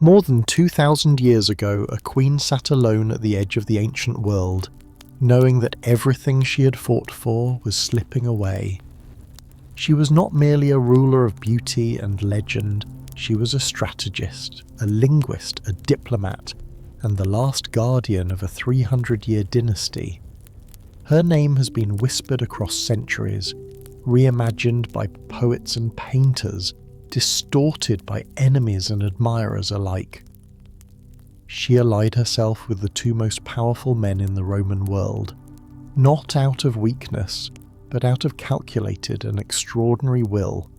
More than 2,000 years ago, a queen sat alone at the edge of the ancient world, knowing that everything she had fought for was slipping away. She was not merely a ruler of beauty and legend, she was a strategist, a linguist, a diplomat, and the last guardian of a 300-year dynasty. Her name has been whispered across centuries, reimagined by poets and painters, distorted by enemies and admirers alike. She allied herself with the two most powerful men in the Roman world, not out of weakness, but out of calculated and extraordinary will.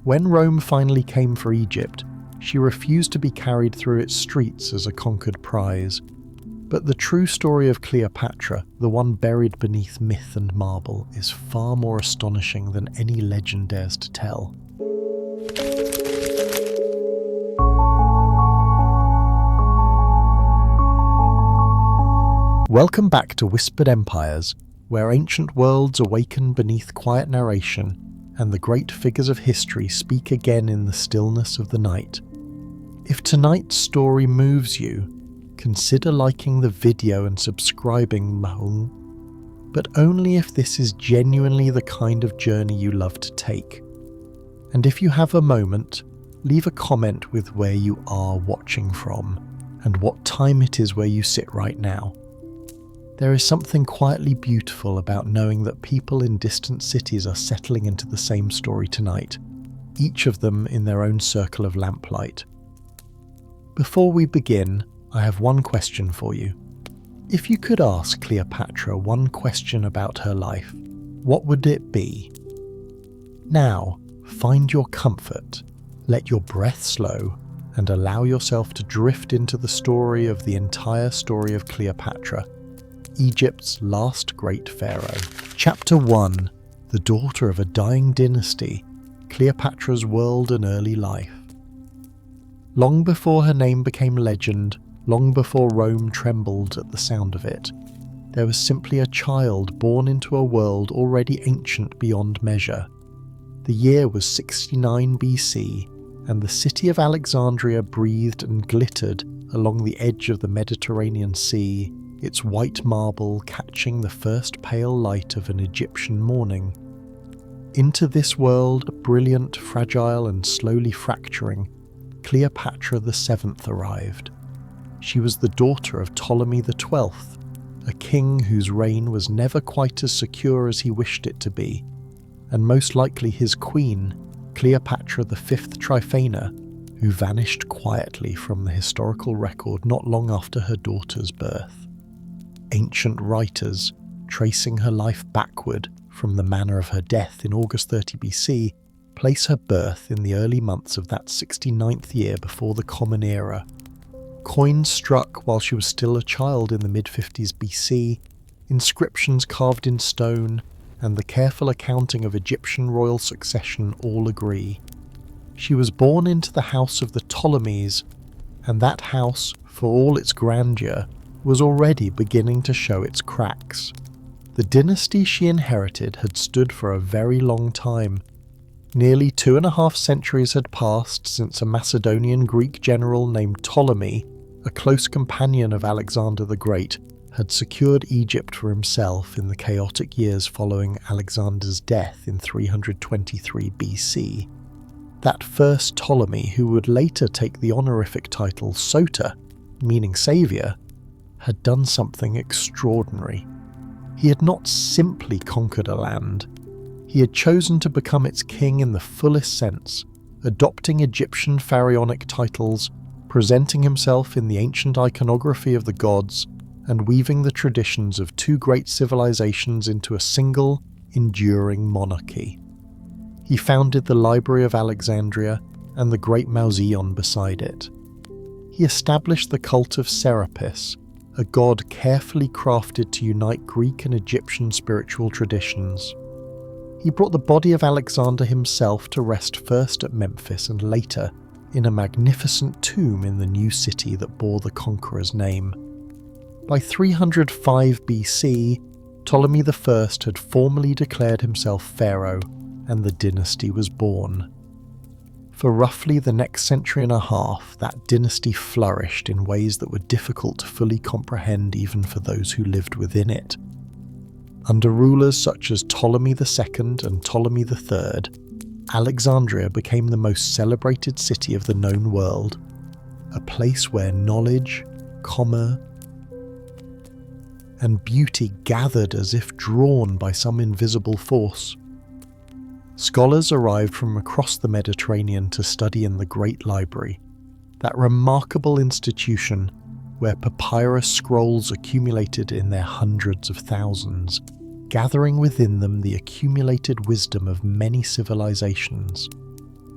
When Rome finally came for Egypt, she refused to be carried through its streets as a conquered prize. But the true story of Cleopatra, the one buried beneath myth and marble, is far more astonishing than any legend dares to tell. Welcome back to Whispered Empires, where ancient worlds awaken beneath quiet narration, and the great figures of history speak again in the stillness of the night. If tonight's story moves you, consider liking the video and subscribing, but only if this is genuinely the kind of journey you love to take. And if you have a moment, leave a comment with where you are watching from, and what time it is where you sit right now. There is something quietly beautiful about knowing that people in distant cities are settling into the same story tonight, each of them in their own circle of lamplight. Before we begin, I have one question for you. If you could ask Cleopatra one question about her life, what would it be? Now, find your comfort, let your breath slow, and allow yourself to drift into the story of the entire story of Cleopatra, Egypt's last great pharaoh. Chapter 1. The daughter of a dying dynasty, Cleopatra's world and early life. Long before her name became legend, long before Rome trembled at the sound of it, there was simply a child born into a world already ancient beyond measure. The year was 69 BC, and the city of Alexandria breathed and glittered along the edge of the Mediterranean Sea, its white marble catching the first pale light of an Egyptian morning. Into this world, brilliant, fragile, and slowly fracturing, Cleopatra VII arrived. She was the daughter of Ptolemy XII, a king whose reign was never quite as secure as he wished it to be, and most likely his queen, Cleopatra V Tryphena, who vanished quietly from the historical record not long after her daughter's birth. Ancient writers, tracing her life backward from the manner of her death in August 30 BC, place her birth in the early months of that 69th year before the Common Era. Coins struck while she was still a child in the mid-50s BC, inscriptions carved in stone, and the careful accounting of Egyptian royal succession all agree. She was born into the house of the Ptolemies, and that house, for all its grandeur, was already beginning to show its cracks. The dynasty she inherited had stood for a very long time. Nearly 2.5 centuries had passed since a Macedonian Greek general named Ptolemy, a close companion of Alexander the Great, had secured Egypt for himself in the chaotic years following Alexander's death in 323 BC. That first Ptolemy, who would later take the honorific title Soter, meaning saviour, had done something extraordinary. He had not simply conquered a land. He had chosen to become its king in the fullest sense, adopting Egyptian pharaonic titles, presenting himself in the ancient iconography of the gods, and weaving the traditions of two great civilizations into a single, enduring monarchy. He founded the Library of Alexandria and the Great Mausoleum beside it. He established the cult of Serapis, a god carefully crafted to unite Greek and Egyptian spiritual traditions. He brought the body of Alexander himself to rest first at Memphis and later in a magnificent tomb in the new city that bore the conqueror's name. By 305 BC, Ptolemy I had formally declared himself pharaoh, and the dynasty was born. For roughly the next century and a half, that dynasty flourished in ways that were difficult to fully comprehend even for those who lived within it. Under rulers such as Ptolemy II and Ptolemy III, Alexandria became the most celebrated city of the known world, a place where knowledge, commerce, and beauty gathered as if drawn by some invisible force. Scholars arrived from across the Mediterranean to study in the Great Library, that remarkable institution where papyrus scrolls accumulated in their hundreds of thousands, gathering within them the accumulated wisdom of many civilizations.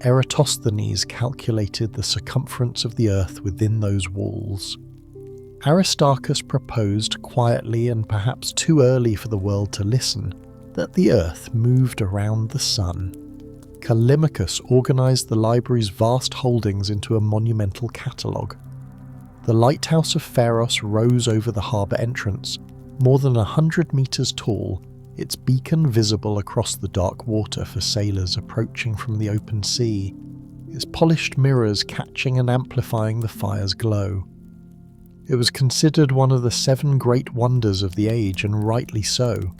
Eratosthenes calculated the circumference of the earth within those walls. Aristarchus proposed quietly and perhaps too early for the world to listen that the earth moved around the sun. Callimachus organised the library's vast holdings into a monumental catalogue. The lighthouse of Pharos rose over the harbour entrance, more than 100 metres tall, its beacon visible across the dark water for sailors approaching from the open sea, its polished mirrors catching and amplifying the fire's glow. It was considered one of the 7 great wonders of the age, and rightly so.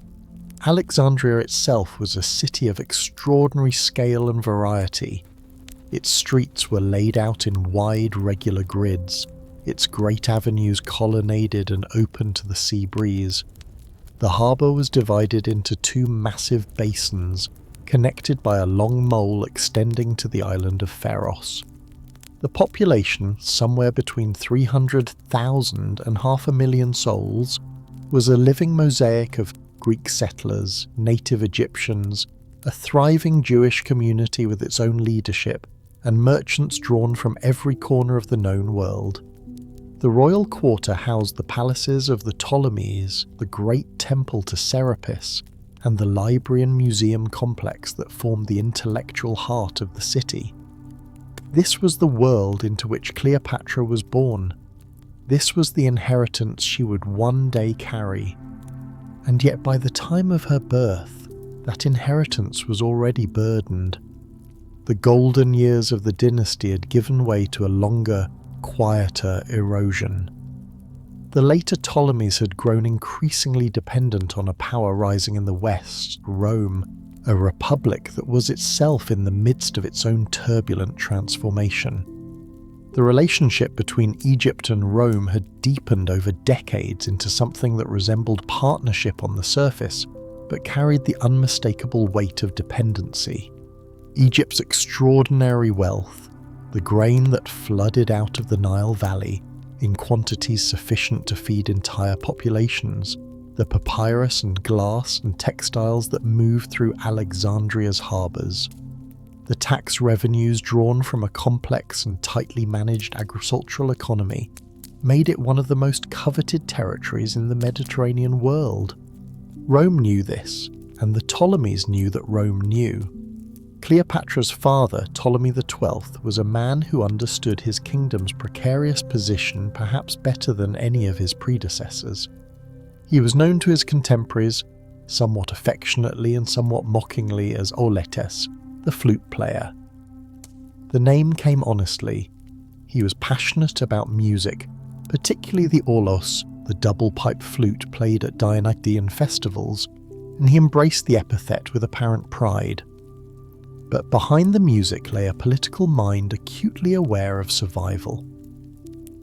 Alexandria itself was a city of extraordinary scale and variety. Its streets were laid out in wide, regular grids, its great avenues colonnaded and open to the sea breeze. The harbour was divided into 2 massive basins, connected by a long mole extending to the island of Pharos. The population, somewhere between 300,000 and 500,000 souls, was a living mosaic of Greek settlers, native Egyptians, a thriving Jewish community with its own leadership, and merchants drawn from every corner of the known world. The royal quarter housed the palaces of the Ptolemies, the great temple to Serapis, and the library and museum complex that formed the intellectual heart of the city. This was the world into which Cleopatra was born. This was the inheritance she would one day carry. And yet by the time of her birth, that inheritance was already burdened. The golden years of the dynasty had given way to a longer, quieter erosion. The later Ptolemies had grown increasingly dependent on a power rising in the west, Rome, a republic that was itself in the midst of its own turbulent transformation. The relationship between Egypt and Rome had deepened over decades into something that resembled partnership on the surface, but carried the unmistakable weight of dependency. Egypt's extraordinary wealth, the grain that flooded out of the Nile Valley in quantities sufficient to feed entire populations, the papyrus and glass and textiles that moved through Alexandria's harbours, the tax revenues drawn from a complex and tightly managed agricultural economy made it one of the most coveted territories in the Mediterranean world. Rome knew this, and the Ptolemies knew that Rome knew. Cleopatra's father, Ptolemy XII, was a man who understood his kingdom's precarious position perhaps better than any of his predecessors. He was known to his contemporaries, somewhat affectionately and somewhat mockingly, as Oletes, the flute player. The name came honestly. He was passionate about music, particularly the aulos, the double-pipe flute played at Dionysian festivals, and he embraced the epithet with apparent pride. But behind the music lay a political mind acutely aware of survival.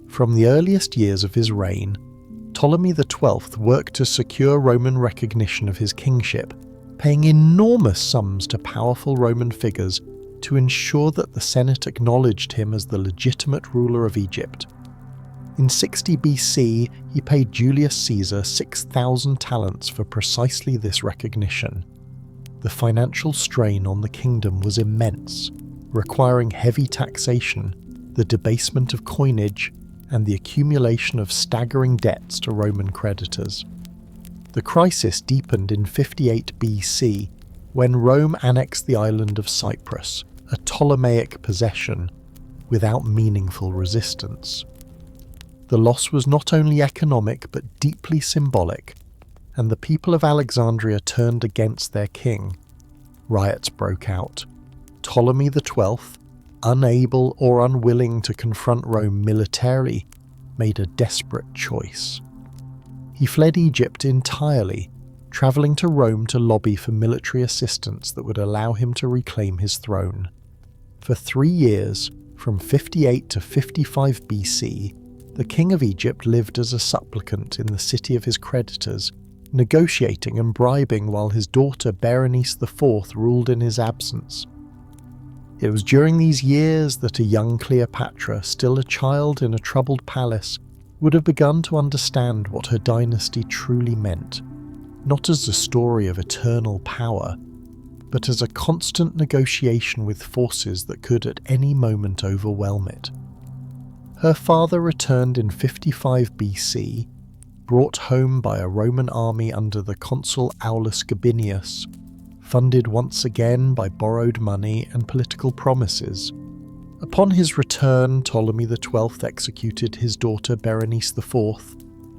From the earliest years of his reign, Ptolemy XII worked to secure Roman recognition of his kingship, paying enormous sums to powerful Roman figures to ensure that the Senate acknowledged him as the legitimate ruler of Egypt. In 60 BC, he paid Julius Caesar 6,000 talents for precisely this recognition. The financial strain on the kingdom was immense, requiring heavy taxation, the debasement of coinage, and the accumulation of staggering debts to Roman creditors. The crisis deepened in 58 BC, when Rome annexed the island of Cyprus, a Ptolemaic possession, without meaningful resistance. The loss was not only economic but deeply symbolic, and the people of Alexandria turned against their king. Riots broke out. Ptolemy XII, unable or unwilling to confront Rome militarily, made a desperate choice. He fled Egypt entirely, travelling to Rome to lobby for military assistance that would allow him to reclaim his throne. For 3 years, from 58 to 55 BC, the king of Egypt lived as a supplicant in the city of his creditors, negotiating and bribing while his daughter Berenice IV ruled in his absence. It was during these years that a young Cleopatra, still a child in a troubled palace, would have begun to understand what her dynasty truly meant, not as a story of eternal power, but as a constant negotiation with forces that could at any moment overwhelm it. Her father returned in 55 BC, brought home by a Roman army under the consul Aulus Gabinius, funded once again by borrowed money and political promises. Upon his return, Ptolemy XII executed his daughter Berenice IV,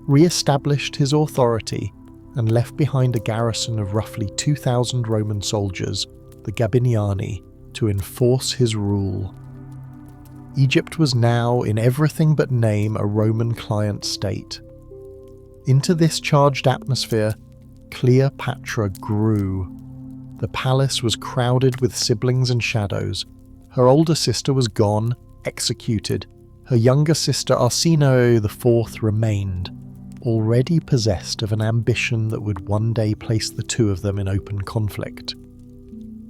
re-established his authority, and left behind a garrison of roughly 2,000 Roman soldiers, the Gabiniani, to enforce his rule. Egypt was now, in everything but name, a Roman client state. Into this charged atmosphere, Cleopatra grew. The palace was crowded with siblings and shadows. Her older sister was gone, executed. Her younger sister Arsinoe IV remained, already possessed of an ambition that would one day place the two of them in open conflict.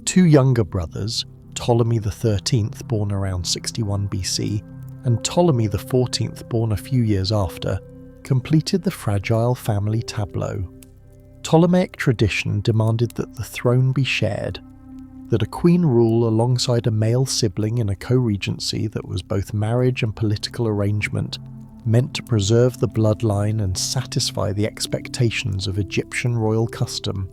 2 younger brothers, Ptolemy XIII, born around 61 BC, and Ptolemy XIV, born a few years after, completed the fragile family tableau. Ptolemaic tradition demanded that the throne be shared, that a queen rule alongside a male sibling in a co-regency that was both marriage and political arrangement meant to preserve the bloodline and satisfy the expectations of Egyptian royal custom.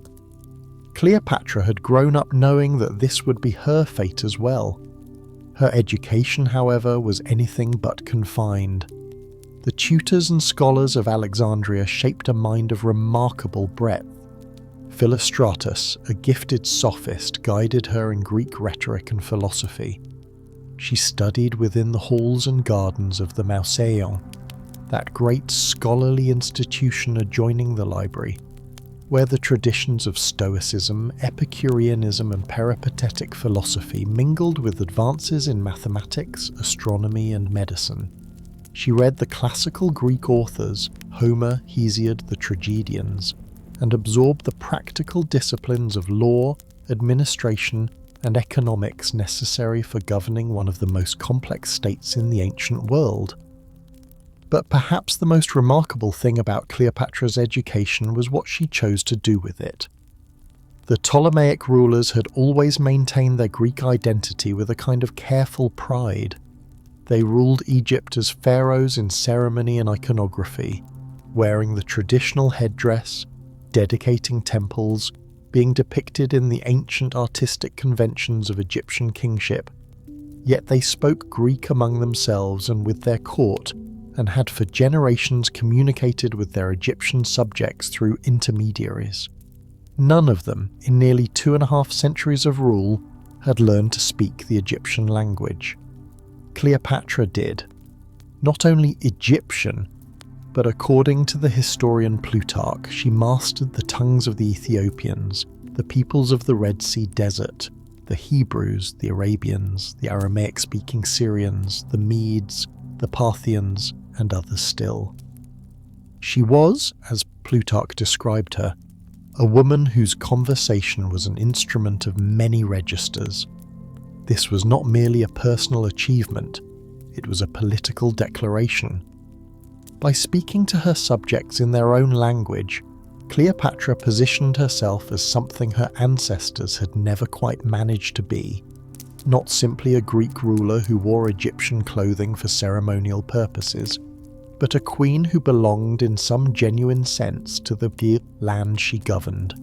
Cleopatra had grown up knowing that this would be her fate as well. Her education, however, was anything but confined. The tutors and scholars of Alexandria shaped a mind of remarkable breadth. Philostratus, a gifted sophist, guided her in Greek rhetoric and philosophy. She studied within the halls and gardens of the Mouseion, that great scholarly institution adjoining the library, where the traditions of Stoicism, Epicureanism and peripatetic philosophy mingled with advances in mathematics, astronomy and medicine. She read the classical Greek authors, Homer, Hesiod, the tragedians, and absorbed the practical disciplines of law, administration, and economics necessary for governing one of the most complex states in the ancient world. But perhaps the most remarkable thing about Cleopatra's education was what she chose to do with it. The Ptolemaic rulers had always maintained their Greek identity with a kind of careful pride. They ruled Egypt as pharaohs in ceremony and iconography, wearing the traditional headdress, dedicating temples, being depicted in the ancient artistic conventions of Egyptian kingship. Yet they spoke Greek among themselves and with their court, and had for generations communicated with their Egyptian subjects through intermediaries. None of them, in nearly 2.5 centuries of rule, had learned to speak the Egyptian language. Cleopatra did. Not only Egyptian, but according to the historian Plutarch, she mastered the tongues of the Ethiopians, the peoples of the Red Sea Desert, the Hebrews, the Arabians, the Aramaic-speaking Syrians, the Medes, the Parthians, and others still. She was, as Plutarch described her, a woman whose conversation was an instrument of many registers. This was not merely a personal achievement, it was a political declaration. By speaking to her subjects in their own language, Cleopatra positioned herself as something her ancestors had never quite managed to be, not simply a Greek ruler who wore Egyptian clothing for ceremonial purposes, but a queen who belonged in some genuine sense to the land she governed.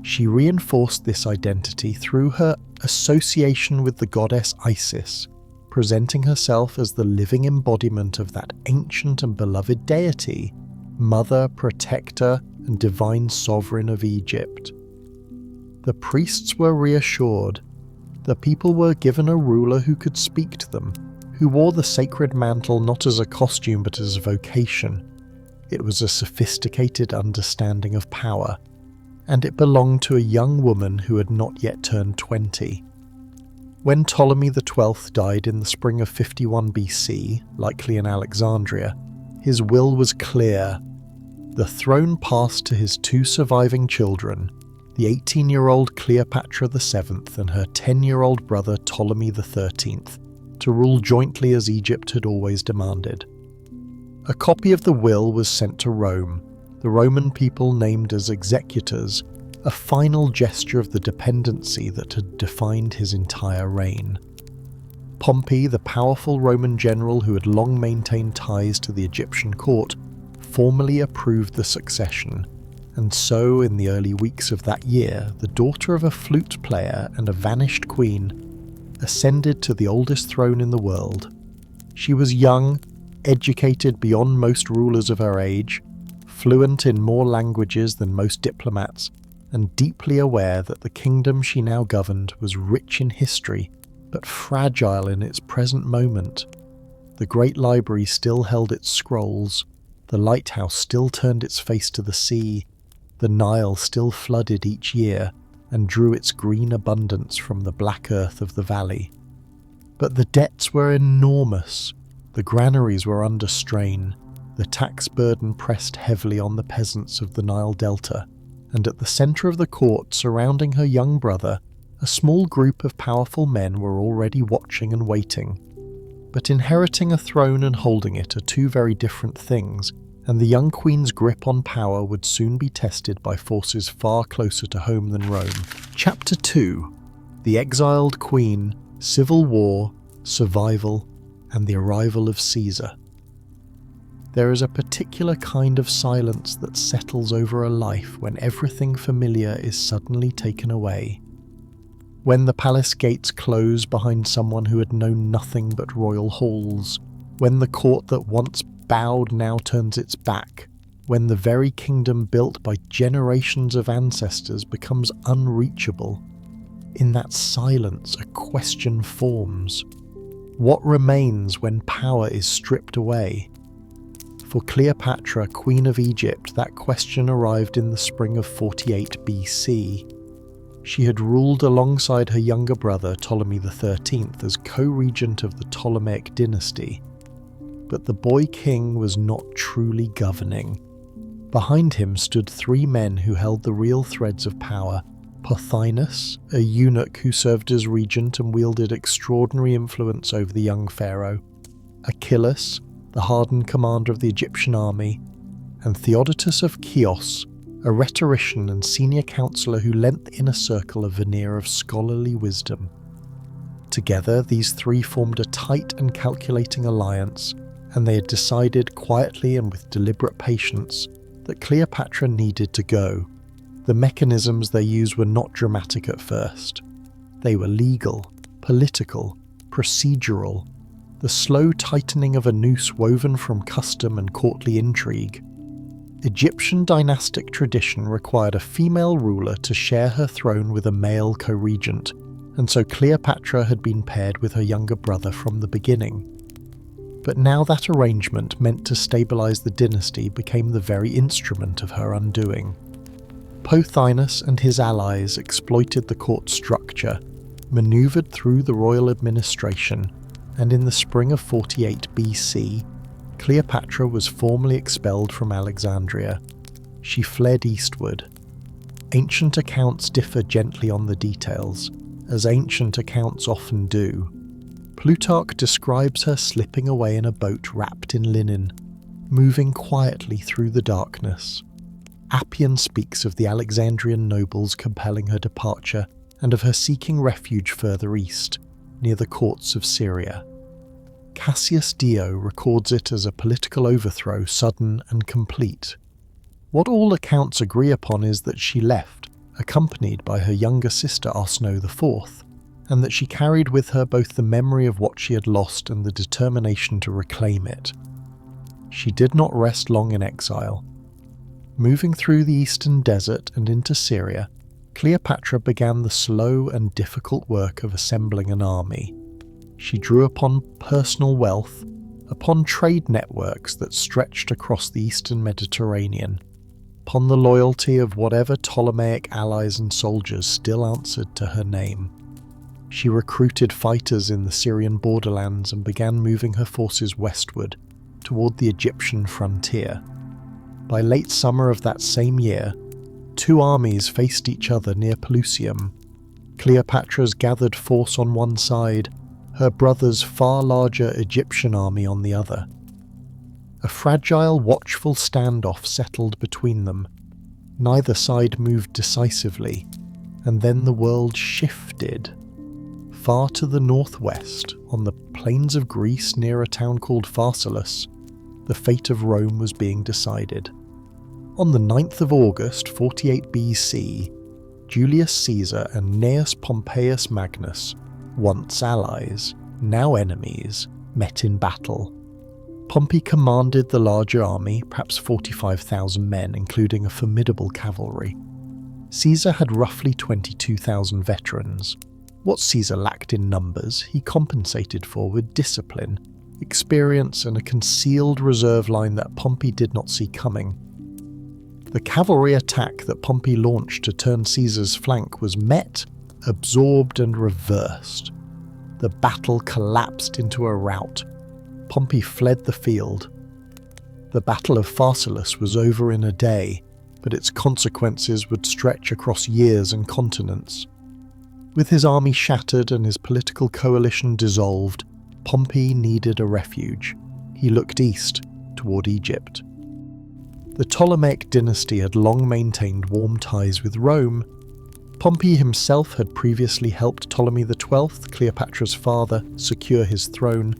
She reinforced this identity through her association with the goddess Isis, presenting herself as the living embodiment of that ancient and beloved deity, mother, protector, and divine sovereign of Egypt. The priests were reassured. The people were given a ruler who could speak to them, who wore the sacred mantle not as a costume but as a vocation. It was a sophisticated understanding of power, and it belonged to a young woman who had not yet turned 20. When Ptolemy XII died in the spring of 51 BC, likely in Alexandria, his will was clear. The throne passed to his two surviving children, the 18-year-old Cleopatra VII and her 10-year-old brother Ptolemy XIII, to rule jointly as Egypt had always demanded. A copy of the will was sent to Rome, the Roman people named as executors, a final gesture of the dependency that had defined his entire reign. Pompey, the powerful Roman general who had long maintained ties to the Egyptian court, formally approved the succession, and so in the early weeks of that year, the daughter of a flute player and a vanished queen ascended to the oldest throne in the world. She was young, educated beyond most rulers of her age, fluent in more languages than most diplomats, and deeply aware that the kingdom she now governed was rich in history, but fragile in its present moment. The great library still held its scrolls, the lighthouse still turned its face to the sea, the Nile still flooded each year and drew its green abundance from the black earth of the valley. But the debts were enormous, the granaries were under strain, the tax burden pressed heavily on the peasants of the Nile Delta, and at the centre of the court surrounding her young brother, a small group of powerful men were already watching and waiting. But inheriting a throne and holding it are two very different things, and the young queen's grip on power would soon be tested by forces far closer to home than Rome. Chapter 2: The Exiled Queen, Civil War, Survival, and the Arrival of Caesar. There is a particular kind of silence that settles over a life when everything familiar is suddenly taken away. When the palace gates close behind someone who had known nothing but royal halls, when the court that once bowed now turns its back, when the very kingdom built by generations of ancestors becomes unreachable, in that silence a question forms. What remains when power is stripped away? For Cleopatra, Queen of Egypt, that question arrived in the spring of 48 BC. She had ruled alongside her younger brother Ptolemy XIII as co-regent of the Ptolemaic dynasty. But the boy king was not truly governing. Behind him stood three men who held the real threads of power: Pothinus, a eunuch who served as regent and wielded extraordinary influence over the young pharaoh; Achilles, the hardened commander of the Egyptian army; and Theodotus of Chios, a rhetorician and senior counselor who lent the inner circle a veneer of scholarly wisdom. Together, these three formed a tight and calculating alliance, and they had decided quietly and with deliberate patience that Cleopatra needed to go. The mechanisms they used were not dramatic at first. They were legal, political, procedural, the slow tightening of a noose woven from custom and courtly intrigue. Egyptian dynastic tradition required a female ruler to share her throne with a male co-regent, and so Cleopatra had been paired with her younger brother from the beginning. But now that arrangement, meant to stabilise the dynasty, became the very instrument of her undoing. Pothinus and his allies exploited the court structure, manoeuvred through the royal administration, and in the spring of 48 BC, Cleopatra was formally expelled from Alexandria. She fled eastward. Ancient accounts differ gently on the details, as ancient accounts often do. Plutarch describes her slipping away in a boat wrapped in linen, moving quietly through the darkness. Appian speaks of the Alexandrian nobles compelling her departure, and of her seeking refuge further east, near the courts of Syria. Cassius Dio records it as a political overthrow, sudden and complete. What all accounts agree upon is that she left, accompanied by her younger sister Osno IV, and that she carried with her both the memory of what she had lost and the determination to reclaim it. She did not rest long in exile. Moving through the eastern desert and into Syria, Cleopatra began the slow and difficult work of assembling an army. She drew upon personal wealth, upon trade networks that stretched across the eastern Mediterranean, upon the loyalty of whatever Ptolemaic allies and soldiers still answered to her name. She recruited fighters in the Syrian borderlands and began moving her forces westward, toward the Egyptian frontier. By late summer of that same year, two armies faced each other near Pelusium. Cleopatra's gathered force on one side, her brother's far larger Egyptian army on the other. A fragile, watchful standoff settled between them. Neither side moved decisively, and then the world shifted. Far to the northwest, on the plains of Greece near a town called Pharsalus, the fate of Rome was being decided. On the 9th of August, 48 BC, Julius Caesar and Gnaeus Pompeius Magnus, once allies, now enemies, met in battle. Pompey commanded the larger army, perhaps 45,000 men, including a formidable cavalry. Caesar had roughly 22,000 veterans. What Caesar lacked in numbers, he compensated for with discipline, experience, and a concealed reserve line that Pompey did not see coming. The cavalry attack that Pompey launched to turn Caesar's flank was met, absorbed, and reversed. The battle collapsed into a rout. Pompey fled the field. The Battle of Pharsalus was over in a day, but its consequences would stretch across years and continents. With his army shattered and his political coalition dissolved, Pompey needed a refuge. He looked east, toward Egypt. The Ptolemaic dynasty had long maintained warm ties with Rome. Pompey himself had previously helped Ptolemy XII, Cleopatra's father, secure his throne,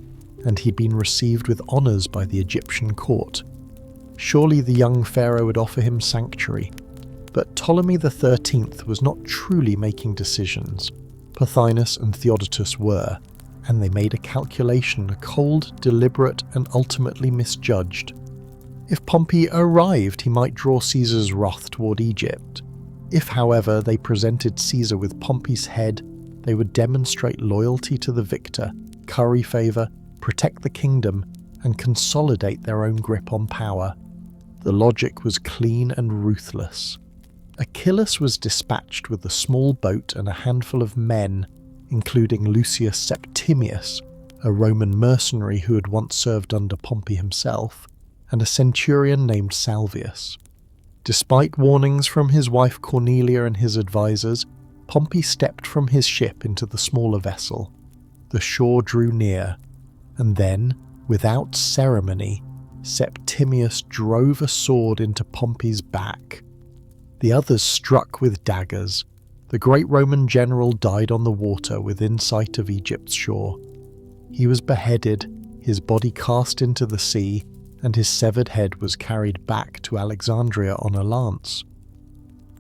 and he'd been received with honours by the Egyptian court. Surely the young pharaoh would offer him sanctuary. But Ptolemy XIII was not truly making decisions. Pothinus and Theodotus were, and they made a calculation, cold, deliberate, and ultimately misjudged. If Pompey arrived, he might draw Caesar's wrath toward Egypt. If, however, they presented Caesar with Pompey's head, they would demonstrate loyalty to the victor, curry favour, protect the kingdom, and consolidate their own grip on power. The logic was clean and ruthless. Achillas was dispatched with a small boat and a handful of men, including Lucius Septimius, a Roman mercenary who had once served under Pompey himself, and a centurion named Salvius. Despite warnings from his wife Cornelia and his advisors, Pompey stepped from his ship into the smaller vessel. The shore drew near, and then, without ceremony, Septimius drove a sword into Pompey's back. The others struck with daggers. The great Roman general died on the water within sight of Egypt's shore. He was beheaded, his body cast into the sea, and his severed head was carried back to Alexandria on a lance.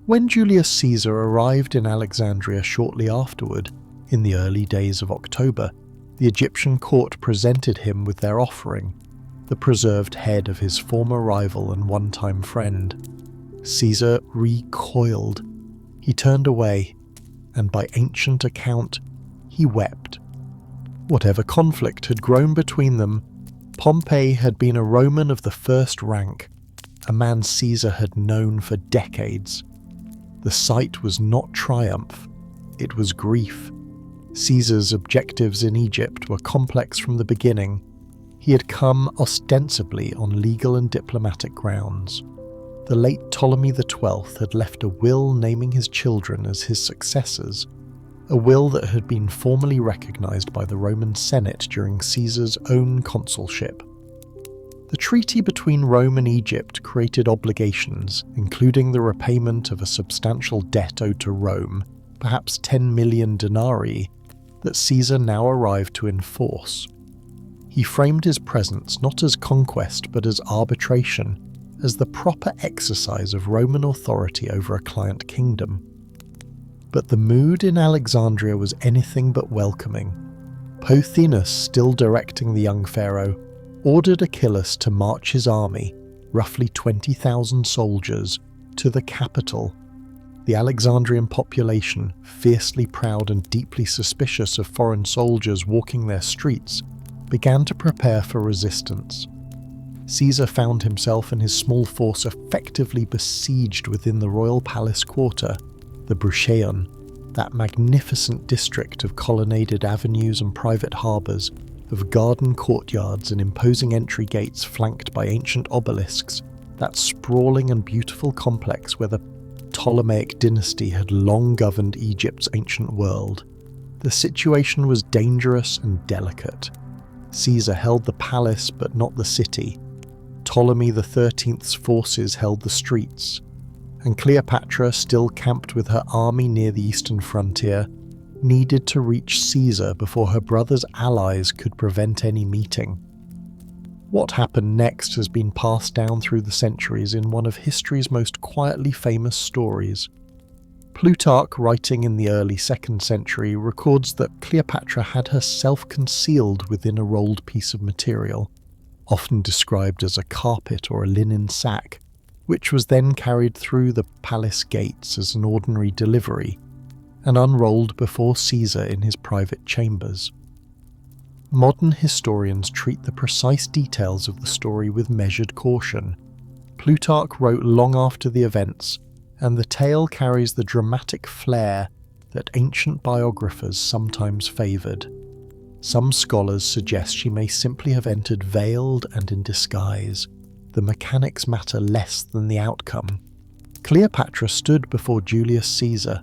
When Julius Caesar arrived in Alexandria shortly afterward, in the early days of October, the Egyptian court presented him with their offering, the preserved head of his former rival and one-time friend. Caesar recoiled. He turned away, and by ancient account, he wept. Whatever conflict had grown between them, Pompey had been a Roman of the first rank, a man Caesar had known for decades. The sight was not triumph, it was grief. Caesar's objectives in Egypt were complex from the beginning. He had come ostensibly on legal and diplomatic grounds. The late Ptolemy XII had left a will naming his children as his successors, a will that had been formally recognized by the Roman Senate during Caesar's own consulship. The treaty between Rome and Egypt created obligations, including the repayment of a substantial debt owed to Rome, perhaps 10 million denarii, that Caesar now arrived to enforce. He framed his presence not as conquest but as arbitration, as the proper exercise of Roman authority over a client kingdom. But the mood in Alexandria was anything but welcoming. Pothinus, still directing the young pharaoh, ordered Achillas to march his army, roughly 20,000 soldiers, to the capital. the Alexandrian population, fiercely proud and deeply suspicious of foreign soldiers walking their streets, began to prepare for resistance. Caesar found himself and his small force effectively besieged within the royal palace quarter, the Brucheion, that magnificent district of colonnaded avenues and private harbours, of garden courtyards and imposing entry gates flanked by ancient obelisks, that sprawling and beautiful complex where the Ptolemaic dynasty had long governed Egypt's ancient world. The situation was dangerous and delicate. Caesar held the palace but not the city. Ptolemy XIII's forces held the streets, and Cleopatra, still camped with her army near the eastern frontier, needed to reach Caesar before her brother's allies could prevent any meeting. What happened next has been passed down through the centuries in one of history's most quietly famous stories. Plutarch, writing in the early 2nd century, records that Cleopatra had herself concealed within a rolled piece of material, often described as a carpet or a linen sack, which was then carried through the palace gates as an ordinary delivery, and unrolled before Caesar in his private chambers. Modern historians treat the precise details of the story with measured caution. Plutarch wrote long after the events, and the tale carries the dramatic flair that ancient biographers sometimes favoured. Some scholars suggest she may simply have entered veiled and in disguise. The mechanics matter less than the outcome. Cleopatra stood before Julius Caesar.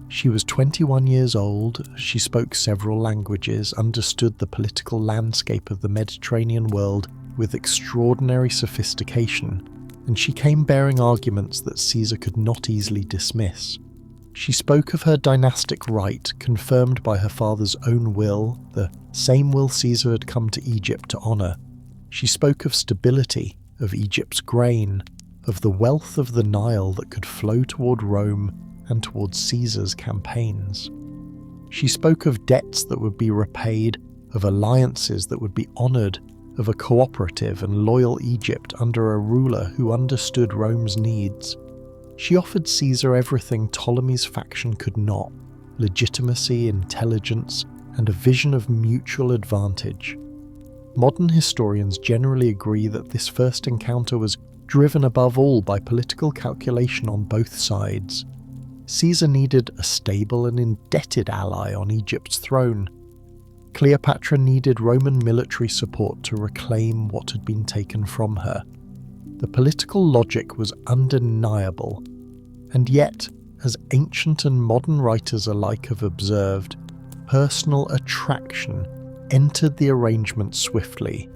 She was 21 years old, she spoke several languages, understood the political landscape of the Mediterranean world with extraordinary sophistication, and she came bearing arguments that Caesar could not easily dismiss. She spoke of her dynastic right, confirmed by her father's own will, the same will Caesar had come to Egypt to honour. She spoke of stability, of Egypt's grain, of the wealth of the Nile that could flow toward Rome and towards Caesar's campaigns. She spoke of debts that would be repaid, of alliances that would be honoured, of a cooperative and loyal Egypt under a ruler who understood Rome's needs. She offered Caesar everything Ptolemy's faction could not: legitimacy, intelligence, and a vision of mutual advantage. Modern historians generally agree that this first encounter was driven above all by political calculation on both sides. Caesar needed a stable and indebted ally on Egypt's throne. Cleopatra needed Roman military support to reclaim what had been taken from her. The political logic was undeniable, and yet, as ancient and modern writers alike have observed, personal attraction entered the arrangement swiftly,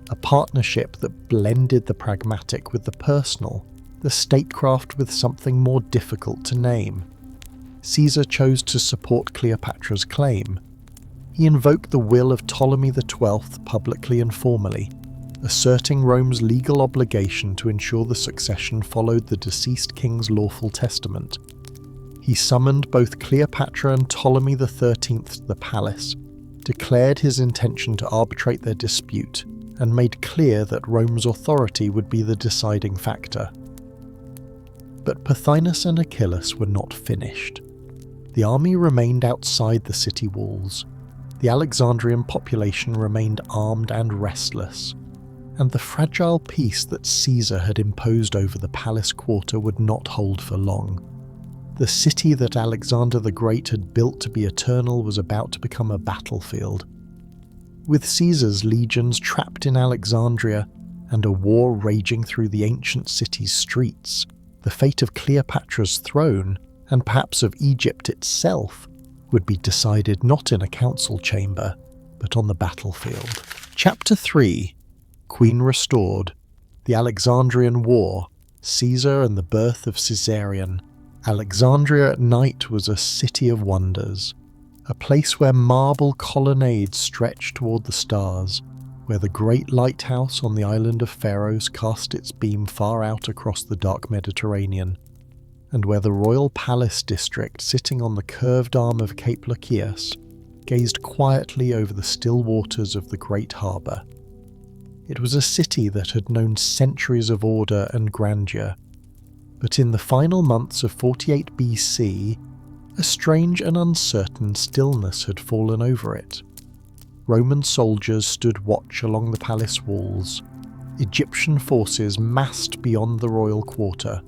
a partnership that blended the pragmatic with the personal, the statecraft with something more difficult to name. Caesar chose to support Cleopatra's claim. He invoked the will of Ptolemy XII publicly and formally, asserting Rome's legal obligation to ensure the succession followed the deceased king's lawful testament. He summoned both Cleopatra and Ptolemy XIII to the palace, declared his intention to arbitrate their dispute, and made clear that Rome's authority would be the deciding factor. But Pothinus and Achillas were not finished. The army remained outside the city walls. The Alexandrian population remained armed and restless, and the fragile peace that Caesar had imposed over the palace quarter would not hold for long. The city that Alexander the Great had built to be eternal was about to become a battlefield. With Caesar's legions trapped in Alexandria and a war raging through the ancient city's streets, the fate of Cleopatra's throne, and perhaps of Egypt itself, would be decided not in a council chamber, but on the battlefield. Chapter 3: Queen Restored, the Alexandrian War, Caesar and the birth of Caesarion. Alexandria at night was a city of wonders, a place where marble colonnades stretched toward the stars, where the great lighthouse on the island of Pharaoh cast its beam far out across the dark Mediterranean, and where the royal palace district, sitting on the curved arm of Cape Lochias, gazed quietly over the still waters of the great harbour. It was a city that had known centuries of order and grandeur, But in the final months of 48 BC, a strange and uncertain stillness had fallen over it. Roman soldiers stood watch along the palace walls. Egyptian forces massed beyond the royal quarter,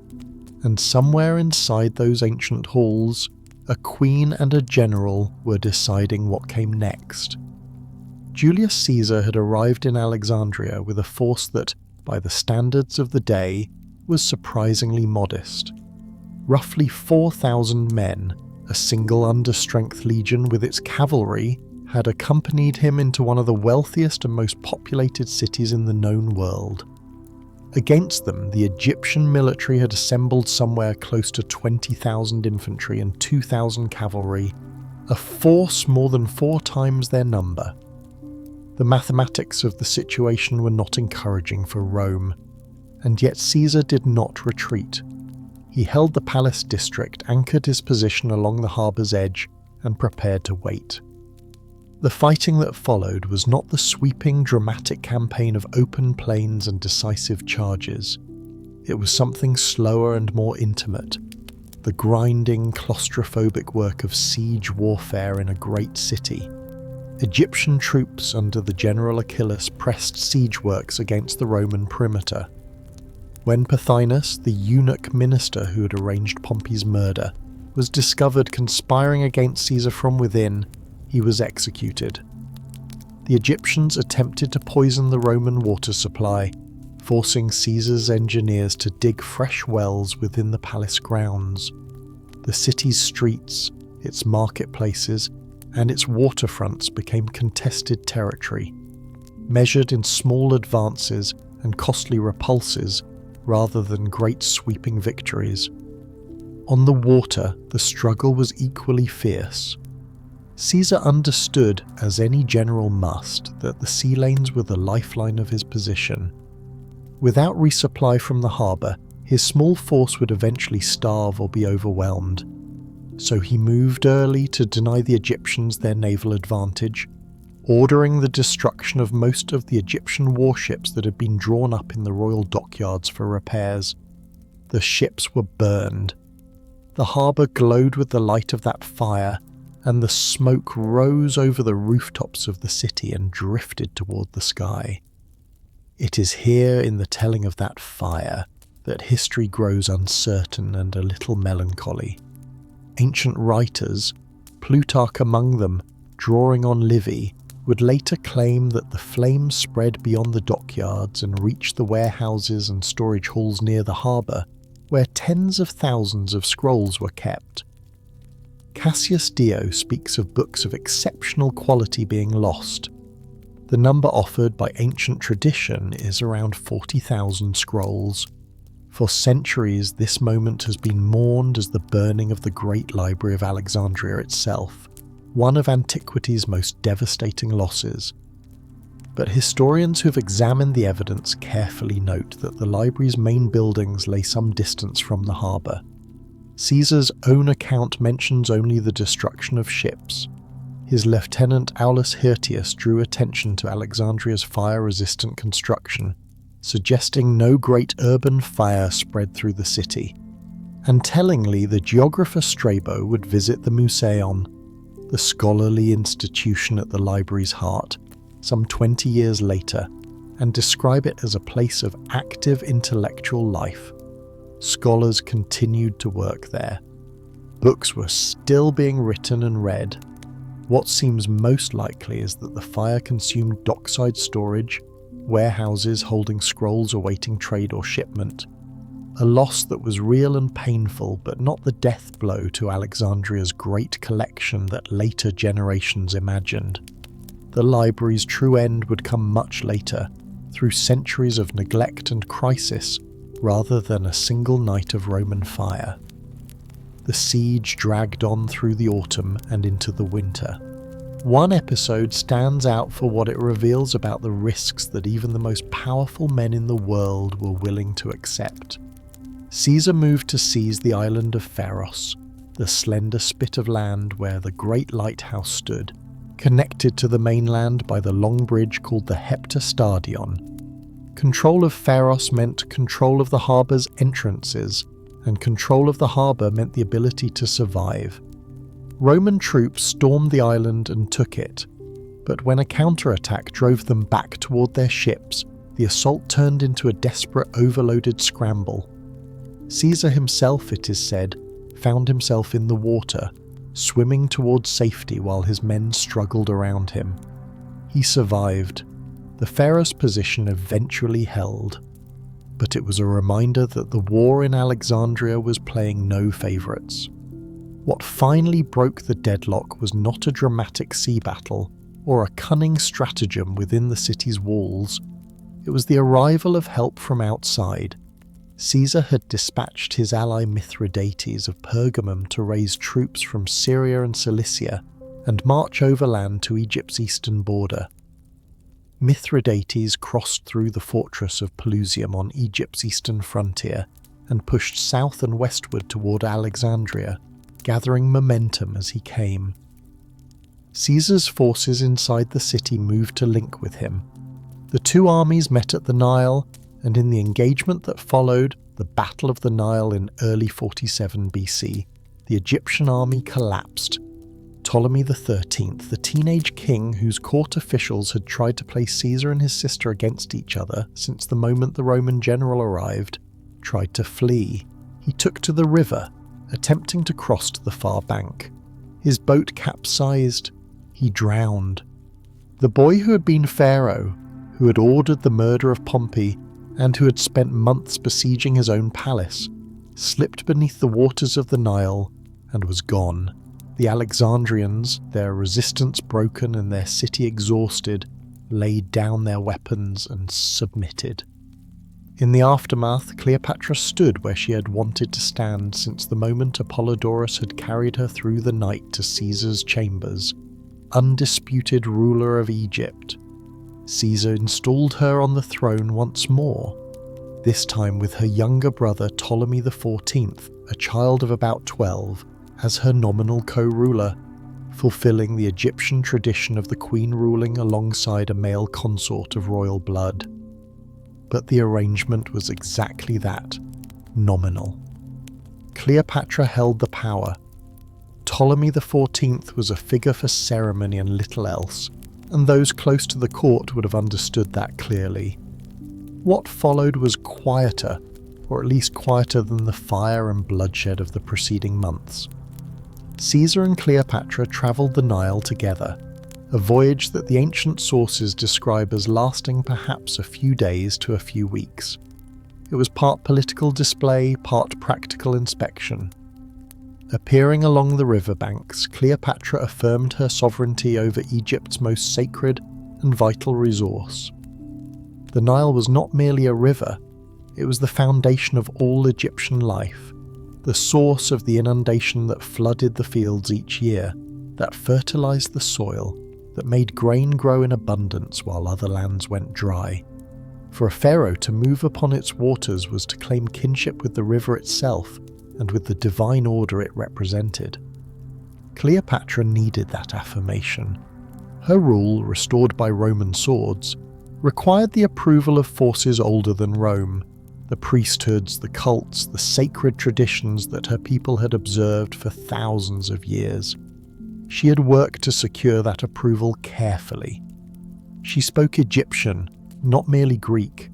and somewhere inside those ancient halls, a queen and a general were deciding what came next. Julius Caesar had arrived in Alexandria with a force that, by the standards of the day, was surprisingly modest. Roughly 4,000 men, a single understrength legion with its cavalry, had accompanied him into one of the wealthiest and most populated cities in the known world. Against them, the Egyptian military had assembled somewhere close to 20,000 infantry and 2,000 cavalry, a force more than 4 times their number. The mathematics of the situation were not encouraging for Rome, and yet Caesar did not retreat. He held the palace district, anchored his position along the harbour's edge, and prepared to wait. The fighting that followed was not the sweeping, dramatic campaign of open plains and decisive charges. It was something slower and more intimate, the grinding, claustrophobic work of siege warfare in a great city. Egyptian troops under the general Achilles pressed siege works against the Roman perimeter. When Pothinus, the eunuch minister who had arranged Pompey's murder, was discovered conspiring against Caesar from within, he was executed. The Egyptians attempted to poison the Roman water supply, forcing Caesar's engineers to dig fresh wells within the palace grounds. The city's streets, its marketplaces, and its waterfronts became contested territory, measured in small advances and costly repulses rather than great sweeping victories. On the water, the struggle was equally fierce. Caesar understood, as any general must, that the sea lanes were the lifeline of his position. Without resupply from the harbour, his small force would eventually starve or be overwhelmed. So he moved early to deny the Egyptians their naval advantage, ordering the destruction of most of the Egyptian warships that had been drawn up in the royal dockyards for repairs. The ships were burned. The harbour glowed with the light of that fire, and the smoke rose over the rooftops of the city and drifted toward the sky. It is here in the telling of that fire that history grows uncertain and a little melancholy. Ancient writers, Plutarch among them, drawing on Livy, would later claim that the flames spread beyond the dockyards and reached the warehouses and storage halls near the harbour, where tens of thousands of scrolls were kept. Cassius Dio speaks of books of exceptional quality being lost. The number offered by ancient tradition is around 40,000 scrolls. For centuries, this moment has been mourned as the burning of the Great Library of Alexandria itself, one of antiquity's most devastating losses. But historians who have examined the evidence carefully note that the library's main buildings lay some distance from the harbour. Caesar's own account mentions only the destruction of ships. His lieutenant Aulus Hirtius drew attention to Alexandria's fire-resistant construction, suggesting no great urban fire spread through the city. And tellingly, the geographer Strabo would visit the Museion, the scholarly institution at the library's heart, some 20 years later, and describe it as a place of active intellectual life. Scholars continued to work there. Books were still being written and read. What seems most likely is that the fire consumed dockside storage, warehouses holding scrolls awaiting trade or shipment, a loss that was real and painful, but not the death blow to Alexandria's great collection that later generations imagined. The library's true end would come much later, through centuries of neglect and crisis, rather than a single night of Roman fire. The siege dragged on through the autumn and into the winter. One episode stands out for what it reveals about the risks that even the most powerful men in the world were willing to accept. Caesar moved to seize the island of Pharos, the slender spit of land where the great lighthouse stood, connected to the mainland by the long bridge called the Heptastadion. Control of Pharos meant control of the harbour's entrances and control of the harbour meant the ability to survive. Roman troops stormed the island and took it, but when a counterattack drove them back toward their ships, the assault turned into a desperate overloaded scramble. Caesar himself, it is said, found himself in the water, swimming towards safety while his men struggled around him. He survived. The Pharaoh's position eventually held, but it was a reminder that the war in Alexandria was playing no favourites. What finally broke the deadlock was not a dramatic sea battle or a cunning stratagem within the city's walls. It was the arrival of help from outside. Caesar had dispatched his ally Mithridates of Pergamum to raise troops from Syria and Cilicia and march overland to Egypt's eastern border. Mithridates crossed through the fortress of Pelusium on Egypt's eastern frontier and pushed south and westward toward Alexandria, gathering momentum as he came. Caesar's forces inside the city moved to link with him. The two armies met at the Nile, and in the engagement that followed, the Battle of the Nile in early 47 BC, the Egyptian army collapsed. Ptolemy XIII, the teenage king whose court officials had tried to place Caesar and his sister against each other since the moment the Roman general arrived, tried to flee. He took to the river, attempting to cross to the far bank. His boat capsized. He drowned. The boy who had been Pharaoh, who had ordered the murder of Pompey, and who had spent months besieging his own palace, slipped beneath the waters of the Nile and was gone. The Alexandrians, their resistance broken and their city exhausted, laid down their weapons and submitted. In the aftermath, Cleopatra stood where she had wanted to stand since the moment Apollodorus had carried her through the night to Caesar's chambers, undisputed ruler of Egypt. Caesar installed her on the throne once more, this time with her younger brother Ptolemy XIV, a child of about 12, as her nominal co-ruler, fulfilling the Egyptian tradition of the queen ruling alongside a male consort of royal blood. But the arrangement was exactly that, nominal. Cleopatra held the power. Ptolemy XIV was a figure for ceremony and little else, and those close to the court would have understood that clearly. What followed was quieter, or at least quieter than the fire and bloodshed of the preceding months. Caesar and Cleopatra travelled the Nile together, a voyage that the ancient sources describe as lasting perhaps a few days to a few weeks. It was part political display, part practical inspection. Appearing along the riverbanks, Cleopatra affirmed her sovereignty over Egypt's most sacred and vital resource. The Nile was not merely a river, it was the foundation of all Egyptian life, the source of the inundation that flooded the fields each year, that fertilized the soil, that made grain grow in abundance while other lands went dry. For a pharaoh to move upon its waters was to claim kinship with the river itself and with the divine order it represented. Cleopatra needed that affirmation. Her rule, restored by Roman swords, required the approval of forces older than Rome, the priesthoods, the cults, the sacred traditions that her people had observed for thousands of years. She had worked to secure that approval carefully. She spoke Egyptian, not merely Greek.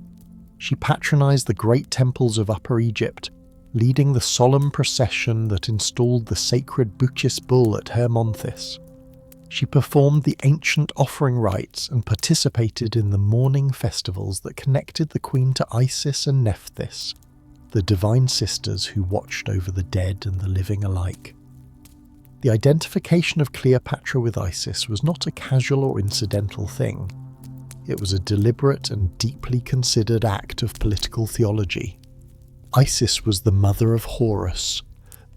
She patronized the great temples of Upper Egypt, leading the solemn procession that installed the sacred Bacchus bull at Hermonthis. She performed the ancient offering rites and participated in the mourning festivals that connected the queen to Isis and Nephthys, the divine sisters who watched over the dead and the living alike. The identification of Cleopatra with Isis was not a casual or incidental thing. It was a deliberate and deeply considered act of political theology. Isis was the mother of Horus,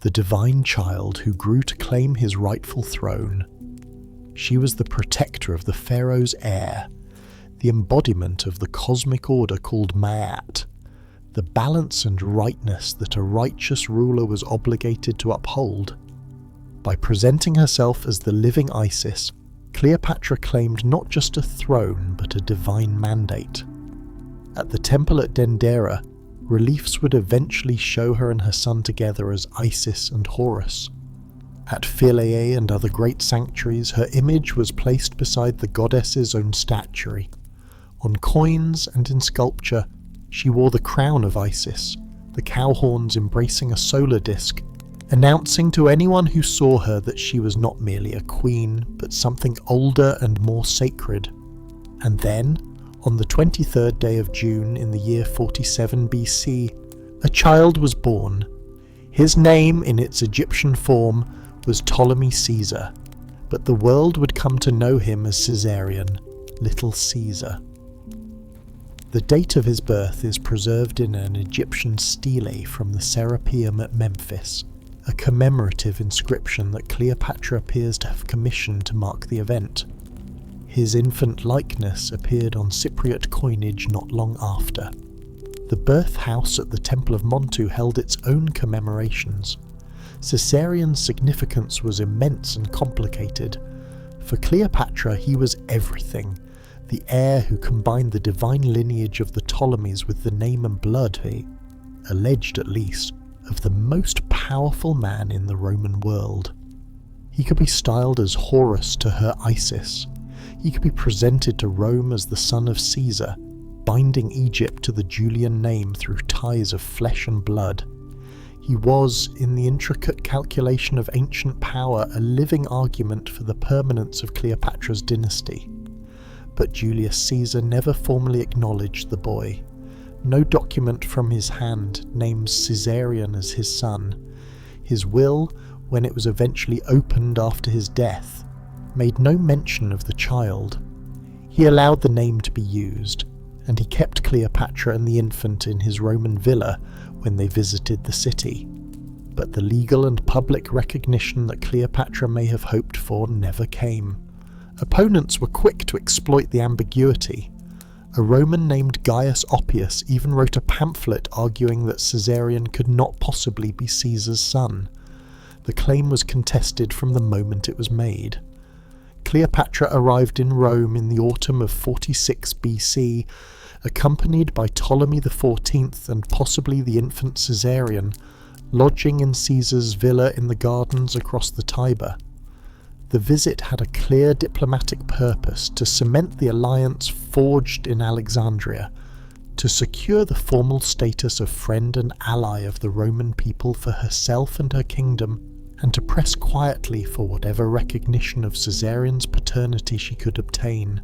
the divine child who grew to claim his rightful throne. She was the protector of the pharaoh's heir, the embodiment of the cosmic order called Ma'at, the balance and rightness that a righteous ruler was obligated to uphold. By presenting herself as the living Isis, Cleopatra claimed not just a throne but a divine mandate. At the temple at Dendera, reliefs would eventually show her and her son together as Isis and Horus. At Philae and other great sanctuaries, her image was placed beside the goddess's own statuary. On coins and in sculpture, she wore the crown of Isis, the cow horns embracing a solar disk, announcing to anyone who saw her that she was not merely a queen, but something older and more sacred. And then, on the 23rd day of June in the year 47 BC, a child was born. His name, in its Egyptian form, was Ptolemaic Caesar, but the world would come to know him as Caesarion, Little Caesar. The date of his birth is preserved in an Egyptian stele from the Serapeum at Memphis, a commemorative inscription that Cleopatra appears to have commissioned to mark the event. His infant likeness appeared on Cypriot coinage not long after. The birth house at the Temple of Montu held its own commemorations. Caesarion's significance was immense and complicated. For Cleopatra, he was everything, the heir who combined the divine lineage of the Ptolemies with the name and blood, alleged at least, of the most powerful man in the Roman world. He could be styled as Horus to her Isis. He could be presented to Rome as the son of Caesar, binding Egypt to the Julian name through ties of flesh and blood. He was, in the intricate calculation of ancient power, a living argument for the permanence of Cleopatra's dynasty. But Julius Caesar never formally acknowledged the boy. No document from his hand names Caesarion as his son. His will, when it was eventually opened after his death, made no mention of the child. He allowed the name to be used, and he kept Cleopatra and the infant in his Roman villa when they visited the city. But the legal and public recognition that Cleopatra may have hoped for never came. Opponents were quick to exploit the ambiguity. A Roman named Gaius Oppius even wrote a pamphlet arguing that Caesarion could not possibly be Caesar's son. The claim was contested from the moment it was made. Cleopatra arrived in Rome in the autumn of 46 BC, accompanied by Ptolemy XIV and possibly the infant Caesarion, lodging in Caesar's villa in the gardens across the Tiber. The visit had a clear diplomatic purpose: to cement the alliance forged in Alexandria, to secure the formal status of friend and ally of the Roman people for herself and her kingdom, and to press quietly for whatever recognition of Caesarion's paternity she could obtain.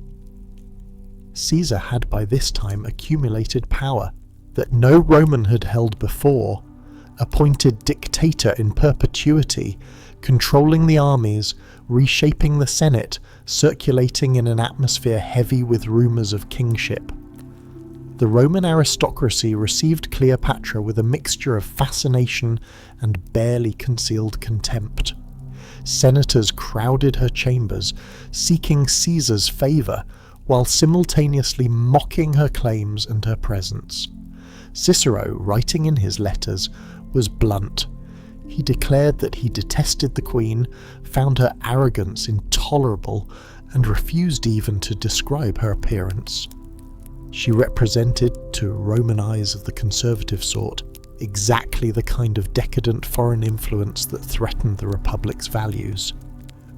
Caesar had by this time accumulated power that no Roman had held before, appointed dictator in perpetuity, controlling the armies, reshaping the Senate, circulating in an atmosphere heavy with rumours of kingship. The Roman aristocracy received Cleopatra with a mixture of fascination and barely concealed contempt. Senators crowded her chambers, seeking Caesar's favour, while simultaneously mocking her claims and her presence. Cicero, writing in his letters, was blunt. He declared that he detested the queen, found her arrogance intolerable, and refused even to describe her appearance. She represented, to Roman eyes of the conservative sort, exactly the kind of decadent foreign influence that threatened the Republic's values.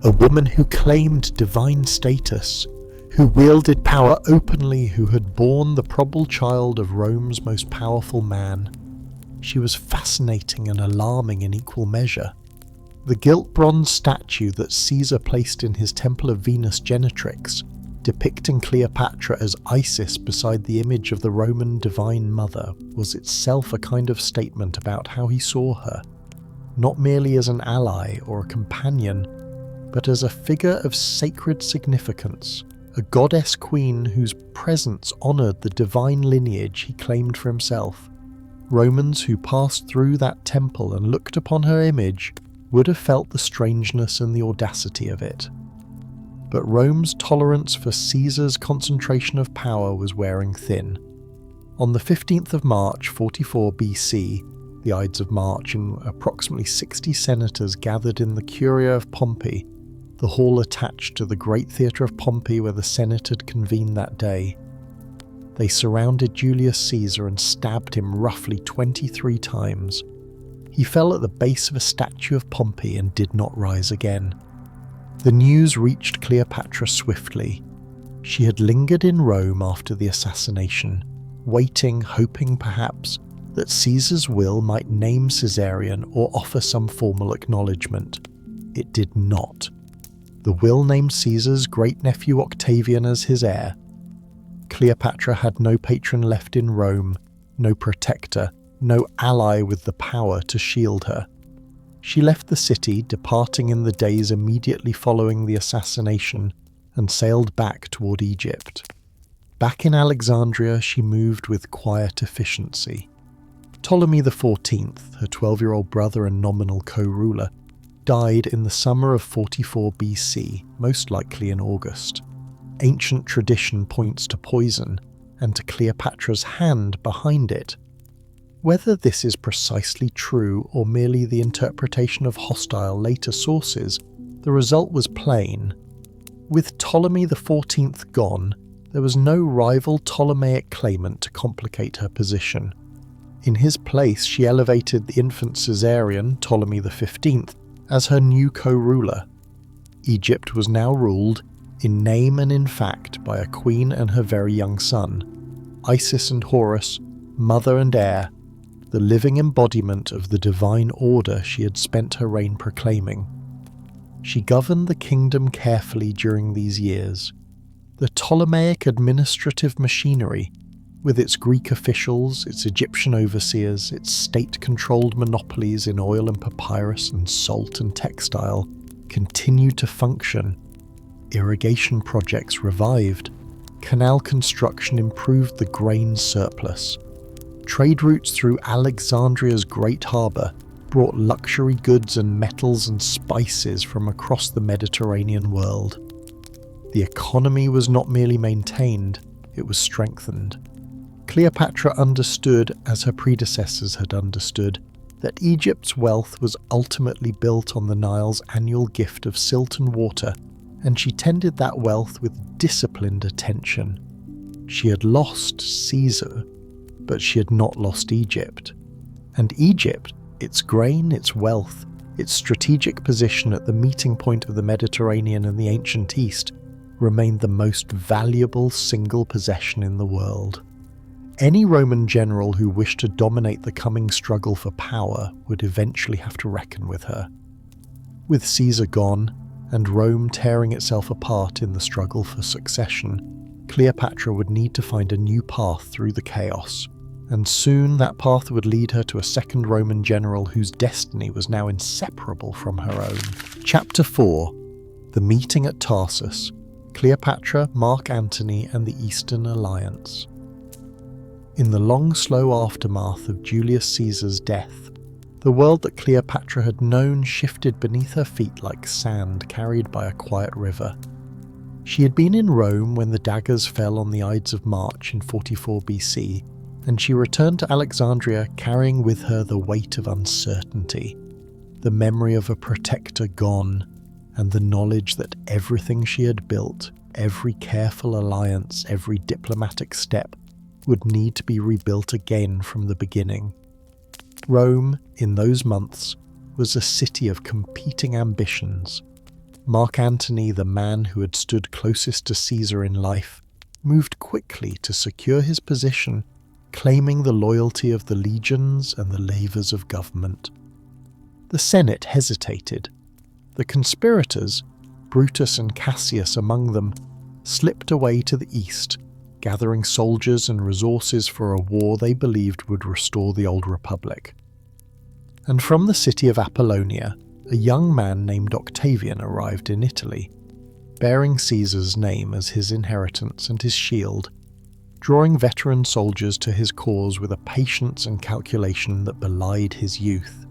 A woman who claimed divine status, who wielded power openly, who had borne the probable child of Rome's most powerful man. She was fascinating and alarming in equal measure. The gilt bronze statue that Caesar placed in his Temple of Venus Genetrix, depicting Cleopatra as Isis beside the image of the Roman Divine Mother, was itself a kind of statement about how he saw her, not merely as an ally or a companion, but as a figure of sacred significance, a goddess queen whose presence honoured the divine lineage he claimed for himself. Romans who passed through that temple and looked upon her image would have felt the strangeness and the audacity of it. But Rome's tolerance for Caesar's concentration of power was wearing thin. On the 15th of March, 44 BC, the Ides of March, and approximately 60 senators gathered in the Curia of Pompey, the hall attached to the Great Theatre of Pompey where the Senate had convened that day. They surrounded Julius Caesar and stabbed him roughly 23 times. He fell at the base of a statue of Pompey and did not rise again. The news reached Cleopatra swiftly. She had lingered in Rome after the assassination, waiting, hoping perhaps that Caesar's will might name Caesarion or offer some formal acknowledgement. It did not. The will named Caesar's great-nephew Octavian as his heir. Cleopatra had no patron left in Rome, no protector, no ally with the power to shield her. She left the city, departing in the days immediately following the assassination, and sailed back toward Egypt. Back in Alexandria, she moved with quiet efficiency. Ptolemy XIV, her 12-year-old brother and nominal co-ruler, died in the summer of 44 BC, most likely in August. Ancient tradition points to poison, and to Cleopatra's hand behind it. Whether this is precisely true or merely the interpretation of hostile later sources, the result was plain. With Ptolemy XIV gone, there was no rival Ptolemaic claimant to complicate her position. In his place, she elevated the infant Caesarion, Ptolemy XV, as her new co-ruler. Egypt was now ruled, in name and in fact, by a queen and her very young son, Isis and Horus, mother and heir, the living embodiment of the divine order she had spent her reign proclaiming. She governed the kingdom carefully during these years. The Ptolemaic administrative machinery, with its Greek officials, its Egyptian overseers, its state-controlled monopolies in oil and papyrus and salt and textile, continued to function. Irrigation projects revived. Canal construction improved the grain surplus. Trade routes through Alexandria's great harbour brought luxury goods and metals and spices from across the Mediterranean world. The economy was not merely maintained, it was strengthened. Cleopatra understood, as her predecessors had understood, that Egypt's wealth was ultimately built on the Nile's annual gift of silt and water, and she tended that wealth with disciplined attention. She had lost Caesar, but she had not lost Egypt. And Egypt, its grain, its wealth, its strategic position at the meeting point of the Mediterranean and the ancient East, remained the most valuable single possession in the world. Any Roman general who wished to dominate the coming struggle for power would eventually have to reckon with her. With Caesar gone, and Rome tearing itself apart in the struggle for succession, Cleopatra would need to find a new path through the chaos, and soon that path would lead her to a second Roman general whose destiny was now inseparable from her own. Chapter 4. The Meeting at Tarsus, Cleopatra, Mark Antony, and the Eastern Alliance. In the long, slow aftermath of Julius Caesar's death, the world that Cleopatra had known shifted beneath her feet like sand carried by a quiet river. She had been in Rome when the daggers fell on the Ides of March in 44 BC, and she returned to Alexandria carrying with her the weight of uncertainty, the memory of a protector gone, and the knowledge that everything she had built, every careful alliance, every diplomatic step, would need to be rebuilt again from the beginning. Rome, in those months, was a city of competing ambitions. Mark Antony, the man who had stood closest to Caesar in life, moved quickly to secure his position, claiming the loyalty of the legions and the levers of government. The Senate hesitated. The conspirators, Brutus and Cassius among them, slipped away to the east, gathering soldiers and resources for a war they believed would restore the old republic. And from the city of Apollonia, a young man named Octavian arrived in Italy, bearing Caesar's name as his inheritance and his shield, drawing veteran soldiers to his cause with a patience and calculation that belied his youth.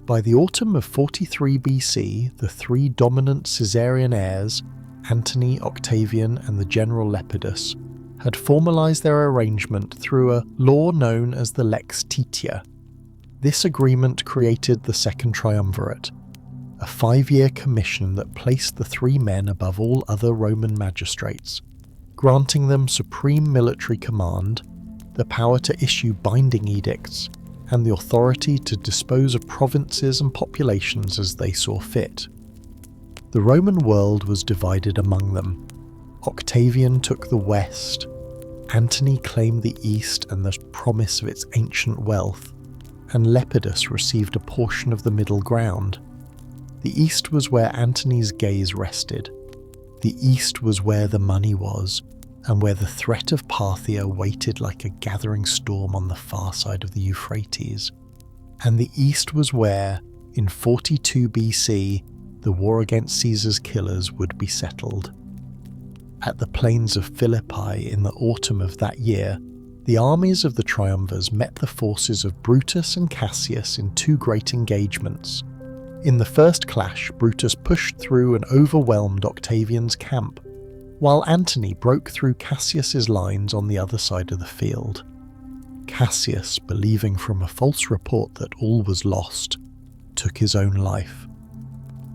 By the autumn of 43 BC, the three dominant Caesarian heirs, Antony, Octavian, and the general Lepidus, had formalized their arrangement through a law known as the Lex Titia. This agreement created the Second Triumvirate, a 5-year commission that placed the three men above all other Roman magistrates. granting them supreme military command, the power to issue binding edicts, and the authority to dispose of provinces and populations as they saw fit. The Roman world was divided among them. Octavian took the west, Antony claimed the east and the promise of its ancient wealth, and Lepidus received a portion of the middle ground. The east was where Antony's gaze rested. The east was where the money was, and where the threat of Parthia waited like a gathering storm on the far side of the Euphrates. And the east was where, in 42 BC, the war against Caesar's killers would be settled. At the plains of Philippi in the autumn of that year, the armies of the triumvirs met the forces of Brutus and Cassius in two great engagements. In the first clash, Brutus pushed through and overwhelmed Octavian's camp, while Antony broke through Cassius's lines on the other side of the field. Cassius, believing from a false report that all was lost, took his own life.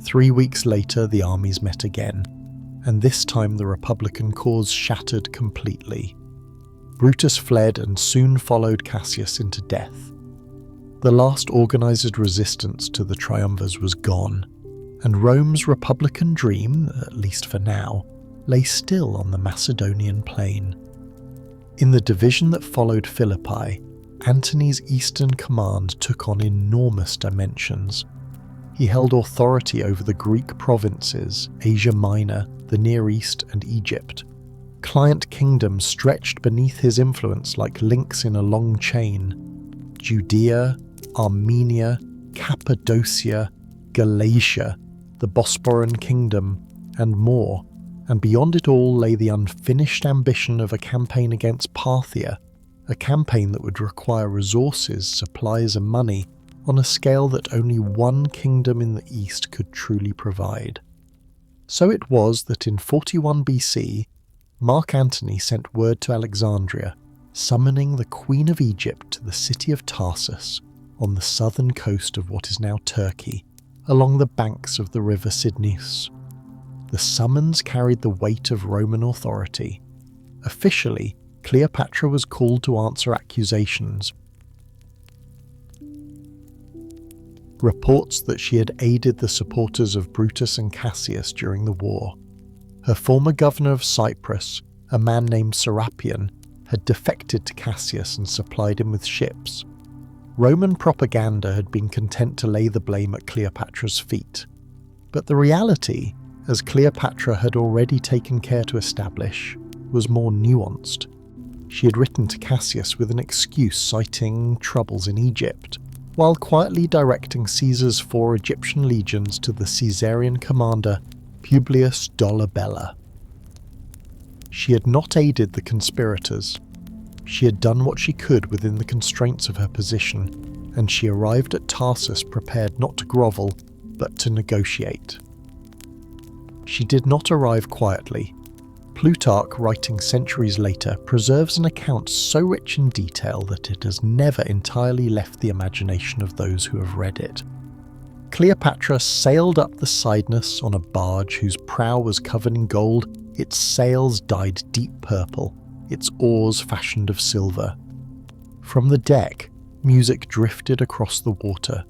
3 weeks later, the armies met again, and this time the Republican cause shattered completely. Brutus fled and soon followed Cassius into death. The last organised resistance to the triumvirs was gone, and Rome's republican dream, at least for now, lay still on the Macedonian plain. In the division that followed Philippi, Antony's eastern command took on enormous dimensions. He held authority over the Greek provinces, Asia Minor, the Near East, and Egypt. Client kingdoms stretched beneath his influence like links in a long chain. Judea, Armenia, Cappadocia, Galatia, the Bosporan kingdom, and more. And beyond it all lay the unfinished ambition of a campaign against Parthia, a campaign that would require resources, supplies, and money on a scale that only one kingdom in the east could truly provide. So it was that in 41 BC, Mark Antony sent word to Alexandria, summoning the Queen of Egypt to the city of Tarsus on the southern coast of what is now Turkey, along the banks of the river Cydnus. The summons carried the weight of Roman authority. Officially, Cleopatra was called to answer accusations. Reports that she had aided the supporters of Brutus and Cassius during the war. Her former governor of Cyprus, a man named Serapion, had defected to Cassius and supplied him with ships. Roman propaganda had been content to lay the blame at Cleopatra's feet. But the reality, as Cleopatra had already taken care to establish, was more nuanced. She had written to Cassius with an excuse citing troubles in Egypt, while quietly directing Caesar's 4 Egyptian legions to the Caesarian commander Publius Dolabella. She had not aided the conspirators. She had done what she could within the constraints of her position, and she arrived at Tarsus prepared not to grovel, but to negotiate. She did not arrive quietly. Plutarch, writing centuries later, preserves an account so rich in detail that it has never entirely left the imagination of those who have read it. Cleopatra sailed up the Cydnus on a barge whose prow was covered in gold, its sails dyed deep purple, its oars fashioned of silver. From the deck, music drifted across the water,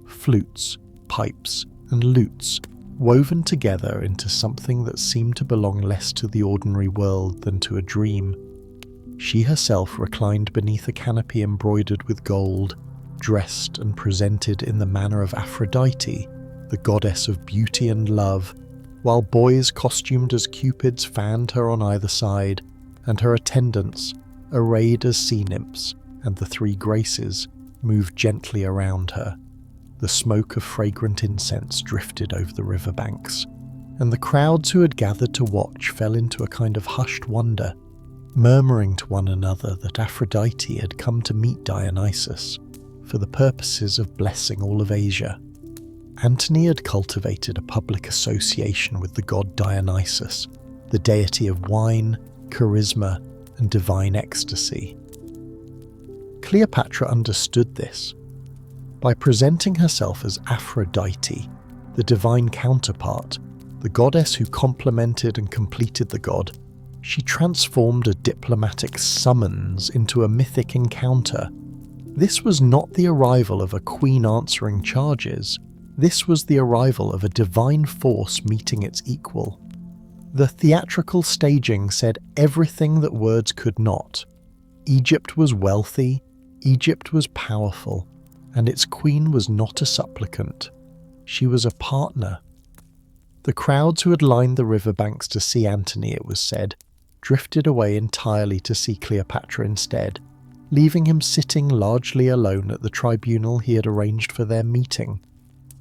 flutes, pipes, and lutes, woven together into something that seemed to belong less to the ordinary world than to a dream. She herself reclined beneath a canopy embroidered with gold, dressed and presented in the manner of Aphrodite, the goddess of beauty and love, while boys costumed as cupids fanned her on either side, and her attendants, arrayed as sea nymphs and the 3 graces, moved gently around her. The smoke of fragrant incense drifted over the riverbanks, and the crowds who had gathered to watch fell into a kind of hushed wonder, murmuring to one another that Aphrodite had come to meet Dionysus for the purposes of blessing all of Asia. Antony had cultivated a public association with the god Dionysus, the deity of wine, charisma, and divine ecstasy. Cleopatra understood this. By presenting herself as Aphrodite, the divine counterpart, the goddess who complemented and completed the god, She transformed a diplomatic summons into a mythic encounter. This was not the arrival of a queen answering charges. This was the arrival of a divine force meeting its equal. The theatrical staging said everything that words could not. Egypt was wealthy, Egypt was powerful, and its queen was not a supplicant. She was a partner. The crowds who had lined the riverbanks to see Antony, it was said, drifted away entirely to see Cleopatra instead, leaving him sitting largely alone at the tribunal he had arranged for their meeting.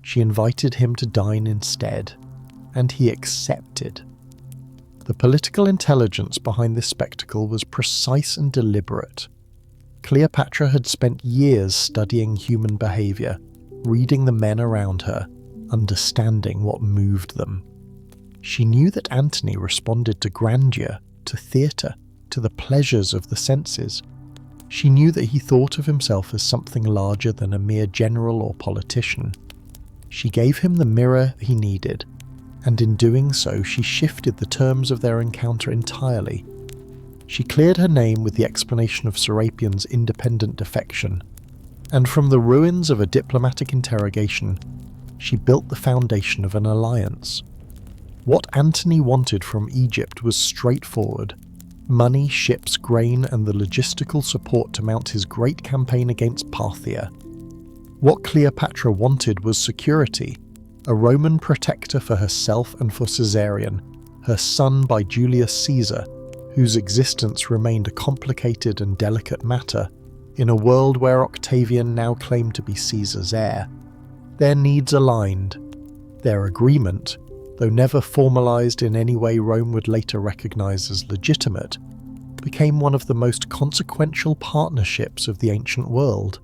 She invited him to dine instead, and he accepted. The political intelligence behind this spectacle was precise and deliberate. Cleopatra had spent years studying human behaviour, reading the men around her, understanding what moved them. She knew that Antony responded to grandeur, to theatre, to the pleasures of the senses. She knew that he thought of himself as something larger than a mere general or politician. She gave him the mirror he needed, and in doing so she shifted the terms of their encounter entirely. She cleared her name with the explanation of Serapion's independent defection, and from the ruins of a diplomatic interrogation, she built the foundation of an alliance. What Antony wanted from Egypt was straightforward: money, ships, grain, and the logistical support to mount his great campaign against Parthia. What Cleopatra wanted was security, a Roman protector for herself and for Caesarion, her son by Julius Caesar, whose existence remained a complicated and delicate matter in a world where Octavian now claimed to be Caesar's heir. Their needs aligned. Their agreement, though never formalized in any way Rome would later recognize as legitimate, became one of the most consequential partnerships of the ancient world.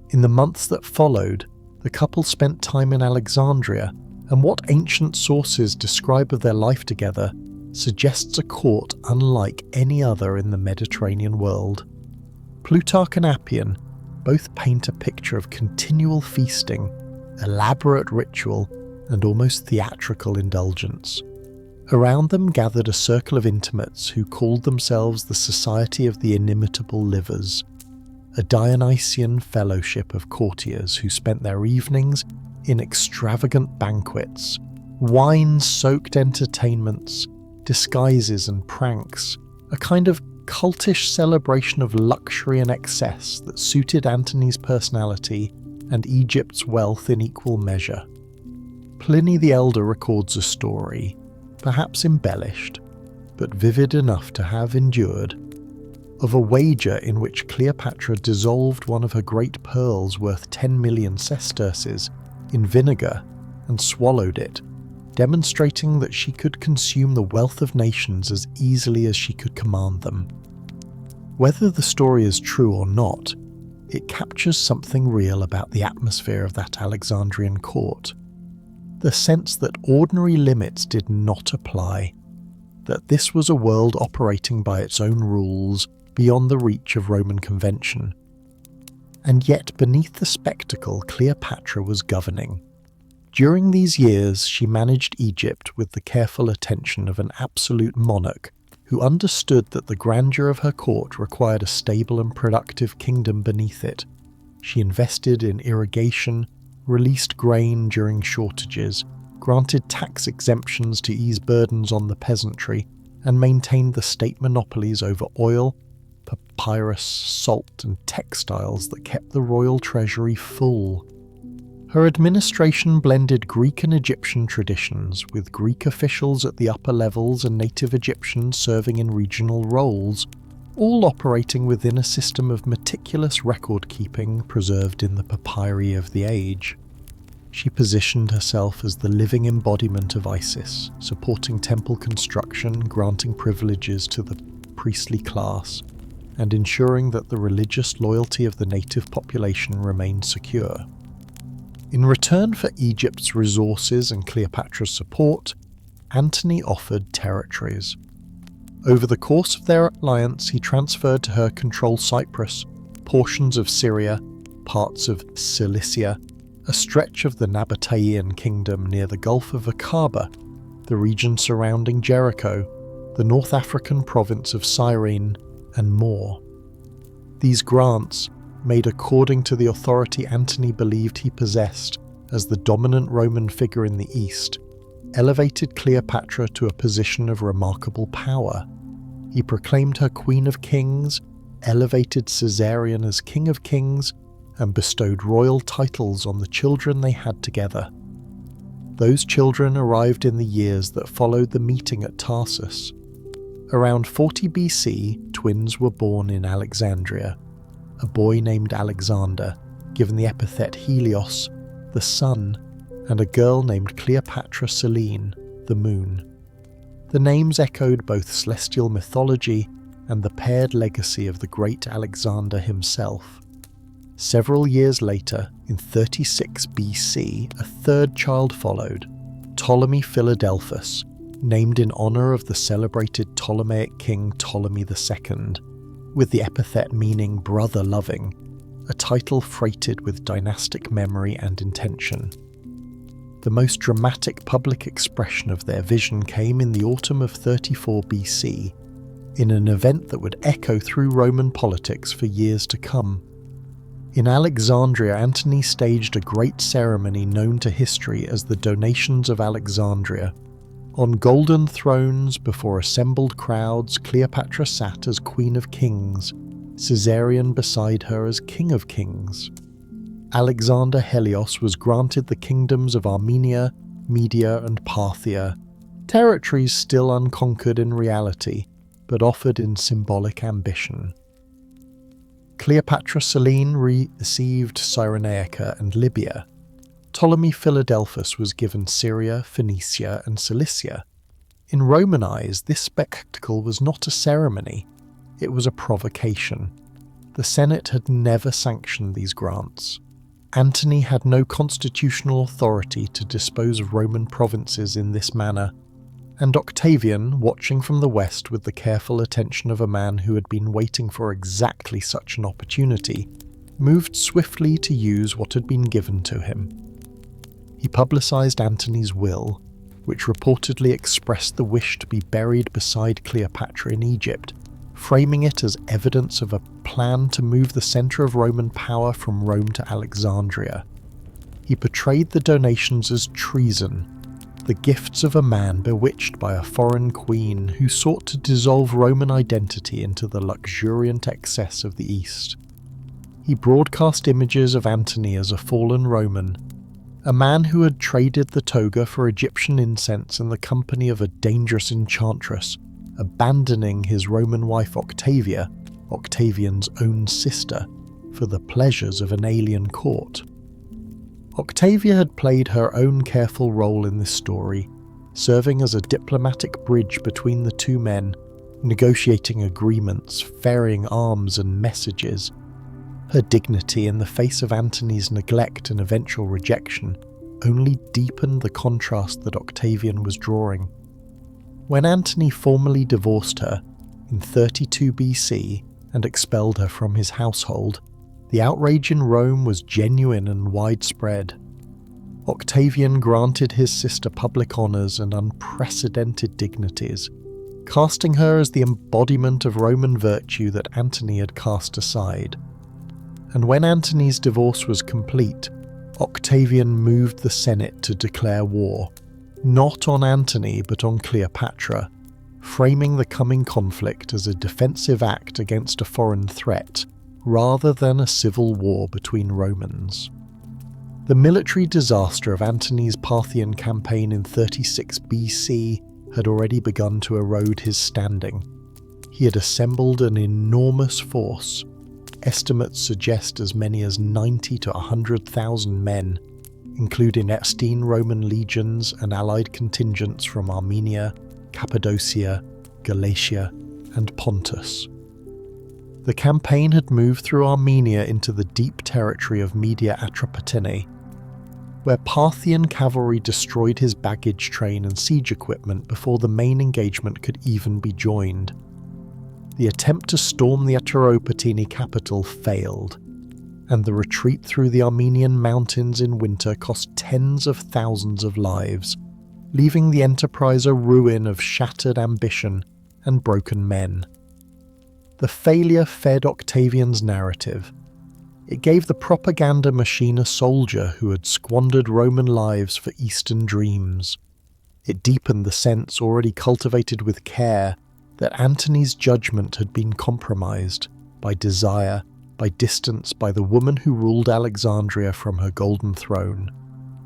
In the months that followed, the couple spent time in Alexandria, and what ancient sources describe of their life together suggests a court unlike any other in the Mediterranean world. Plutarch and Appian both paint a picture of continual feasting, elaborate ritual, and almost theatrical indulgence. Around them gathered a circle of intimates who called themselves the Society of the Inimitable Livers, a Dionysian fellowship of courtiers who spent their evenings in extravagant banquets, wine-soaked entertainments, disguises and pranks, a kind of cultish celebration of luxury and excess that suited Antony's personality and Egypt's wealth in equal measure. Pliny the Elder records a story, perhaps embellished, but vivid enough to have endured, of a wager in which Cleopatra dissolved one of her great pearls worth 10 million sesterces in vinegar and swallowed it, demonstrating that she could consume the wealth of nations as easily as she could command them. Whether the story is true or not, it captures something real about the atmosphere of that Alexandrian court. The sense that ordinary limits did not apply, that this was a world operating by its own rules beyond the reach of Roman convention. And yet beneath the spectacle, Cleopatra was governing. During these years, she managed Egypt with the careful attention of an absolute monarch who understood that the grandeur of her court required a stable and productive kingdom beneath it. She invested in irrigation, released grain during shortages, granted tax exemptions to ease burdens on the peasantry, and maintained the state monopolies over oil, papyrus, salt, and textiles that kept the royal treasury full. Her administration blended Greek and Egyptian traditions, with Greek officials at the upper levels and native Egyptians serving in regional roles, all operating within a system of meticulous record-keeping preserved in the papyri of the age. She positioned herself as the living embodiment of Isis, supporting temple construction, granting privileges to the priestly class, and ensuring that the religious loyalty of the native population remained secure. In return for Egypt's resources and Cleopatra's support, Antony offered territories. Over the course of their alliance, he transferred to her control Cyprus, portions of Syria, parts of Cilicia, a stretch of the Nabatean kingdom near the Gulf of Aqaba, the region surrounding Jericho, the North African province of Cyrene, and more. These grants, made according to the authority Antony believed he possessed as the dominant Roman figure in the East, elevated Cleopatra to a position of remarkable power. He proclaimed her Queen of Kings, elevated Caesarion as King of Kings, and bestowed royal titles on the children they had together. Those children arrived in the years that followed the meeting at Tarsus. Around 40 BC, twins were born in Alexandria, a boy named Alexander, given the epithet Helios, the sun, and a girl named Cleopatra Selene, the moon. The names echoed both celestial mythology and the paired legacy of the great Alexander himself. Several years later, in 36 BC, a third child followed, Ptolemy Philadelphus, named in honour of the celebrated Ptolemaic king Ptolemy II, with the epithet meaning brother-loving, a title freighted with dynastic memory and intention. The most dramatic public expression of their vision came in the autumn of 34 BC, in an event that would echo through Roman politics for years to come. In Alexandria, Antony staged a great ceremony known to history as the Donations of Alexandria. On golden thrones before assembled crowds, Cleopatra sat as Queen of Kings, Caesarion beside her as King of Kings. Alexander Helios was granted the kingdoms of Armenia, Media and Parthia, territories still unconquered in reality, but offered in symbolic ambition. Cleopatra Selene received Cyrenaica and Libya. Ptolemy Philadelphus was given Syria, Phoenicia and Cilicia. In Roman eyes, this spectacle was not a ceremony, it was a provocation. The Senate had never sanctioned these grants. Antony had no constitutional authority to dispose of Roman provinces in this manner, and Octavian, watching from the west with the careful attention of a man who had been waiting for exactly such an opportunity, moved swiftly to use what had been given to him. He publicized Antony's will, which reportedly expressed the wish to be buried beside Cleopatra in Egypt, framing it as evidence of a plan to move the center of Roman power from Rome to Alexandria. He portrayed the donations as treason, the gifts of a man bewitched by a foreign queen who sought to dissolve Roman identity into the luxuriant excess of the East. He broadcast images of Antony as a fallen Roman, a man who had traded the toga for Egyptian incense in the company of a dangerous enchantress, abandoning his Roman wife Octavia, Octavian's own sister, for the pleasures of an alien court. Octavia had played her own careful role in this story, serving as a diplomatic bridge between the two men, negotiating agreements, ferrying arms and messages. Her dignity in the face of Antony's neglect and eventual rejection only deepened the contrast that Octavian was drawing. When Antony formally divorced her in 32 BC and expelled her from his household, the outrage in Rome was genuine and widespread. Octavian granted his sister public honours and unprecedented dignities, casting her as the embodiment of Roman virtue that Antony had cast aside. And when Antony's divorce was complete, Octavian moved the Senate to declare war, not on Antony but on Cleopatra, framing the coming conflict as a defensive act against a foreign threat, rather than a civil war between Romans. The military disaster of Antony's Parthian campaign in 36 BC had already begun to erode his standing. He had assembled an enormous force. Estimates suggest as many as 90 to 100,000 men, including Epstein Roman legions and allied contingents from Armenia, Cappadocia, Galatia, and Pontus. The campaign had moved through Armenia into the deep territory of Media Atropatene, where Parthian cavalry destroyed his baggage train and siege equipment before the main engagement could even be joined. The attempt to storm the Atropatene capital failed, and the retreat through the Armenian mountains in winter cost tens of thousands of lives, leaving the enterprise a ruin of shattered ambition and broken men. The failure fed Octavian's narrative. It gave the propaganda machine a soldier who had squandered Roman lives for Eastern dreams. It deepened the sense, already cultivated with care, that Antony's judgment had been compromised by desire, by distance, by the woman who ruled Alexandria from her golden throne.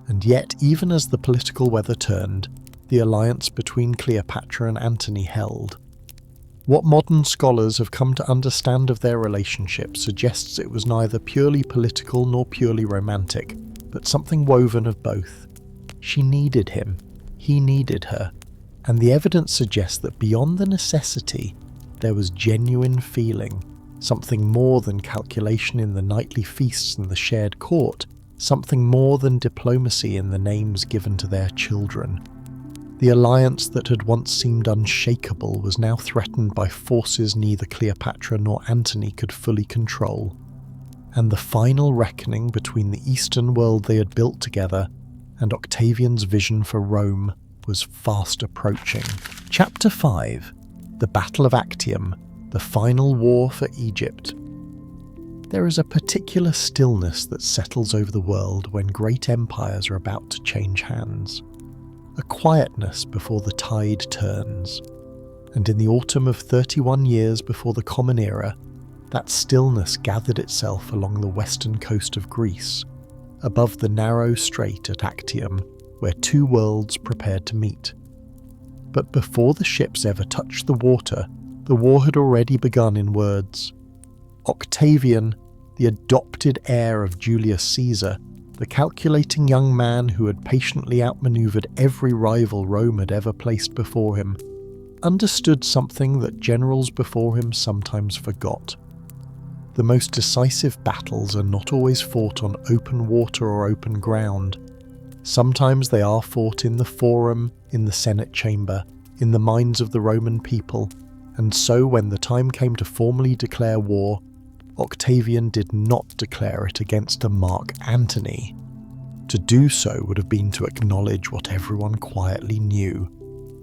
And yet, even as the political weather turned, the alliance between Cleopatra and Antony held. What modern scholars have come to understand of their relationship suggests it was neither purely political nor purely romantic, but something woven of both. She needed him, he needed her, and the evidence suggests that beyond the necessity, there was genuine feeling, something more than calculation in the nightly feasts and the shared court, something more than diplomacy in the names given to their children. The alliance that had once seemed unshakable was now threatened by forces neither Cleopatra nor Antony could fully control. And the final reckoning between the Eastern world they had built together and Octavian's vision for Rome was fast approaching. Chapter 5: The Battle of Actium, the final war for Egypt. There is a particular stillness that settles over the world when great empires are about to change hands. A quietness before the tide turns. And in the autumn of 31 years before the Common Era, that stillness gathered itself along the western coast of Greece, above the narrow strait at Actium, where two worlds prepared to meet. But before the ships ever touched the water, the war had already begun in words. Octavian, the adopted heir of Julius Caesar, the calculating young man who had patiently outmaneuvered every rival Rome had ever placed before him, understood something that generals before him sometimes forgot. The most decisive battles are not always fought on open water or open ground. Sometimes they are fought in the forum, in the Senate chamber, in the minds of the Roman people, and so when the time came to formally declare war, Octavian did not declare it against a Mark Antony. To do so would have been to acknowledge what everyone quietly knew,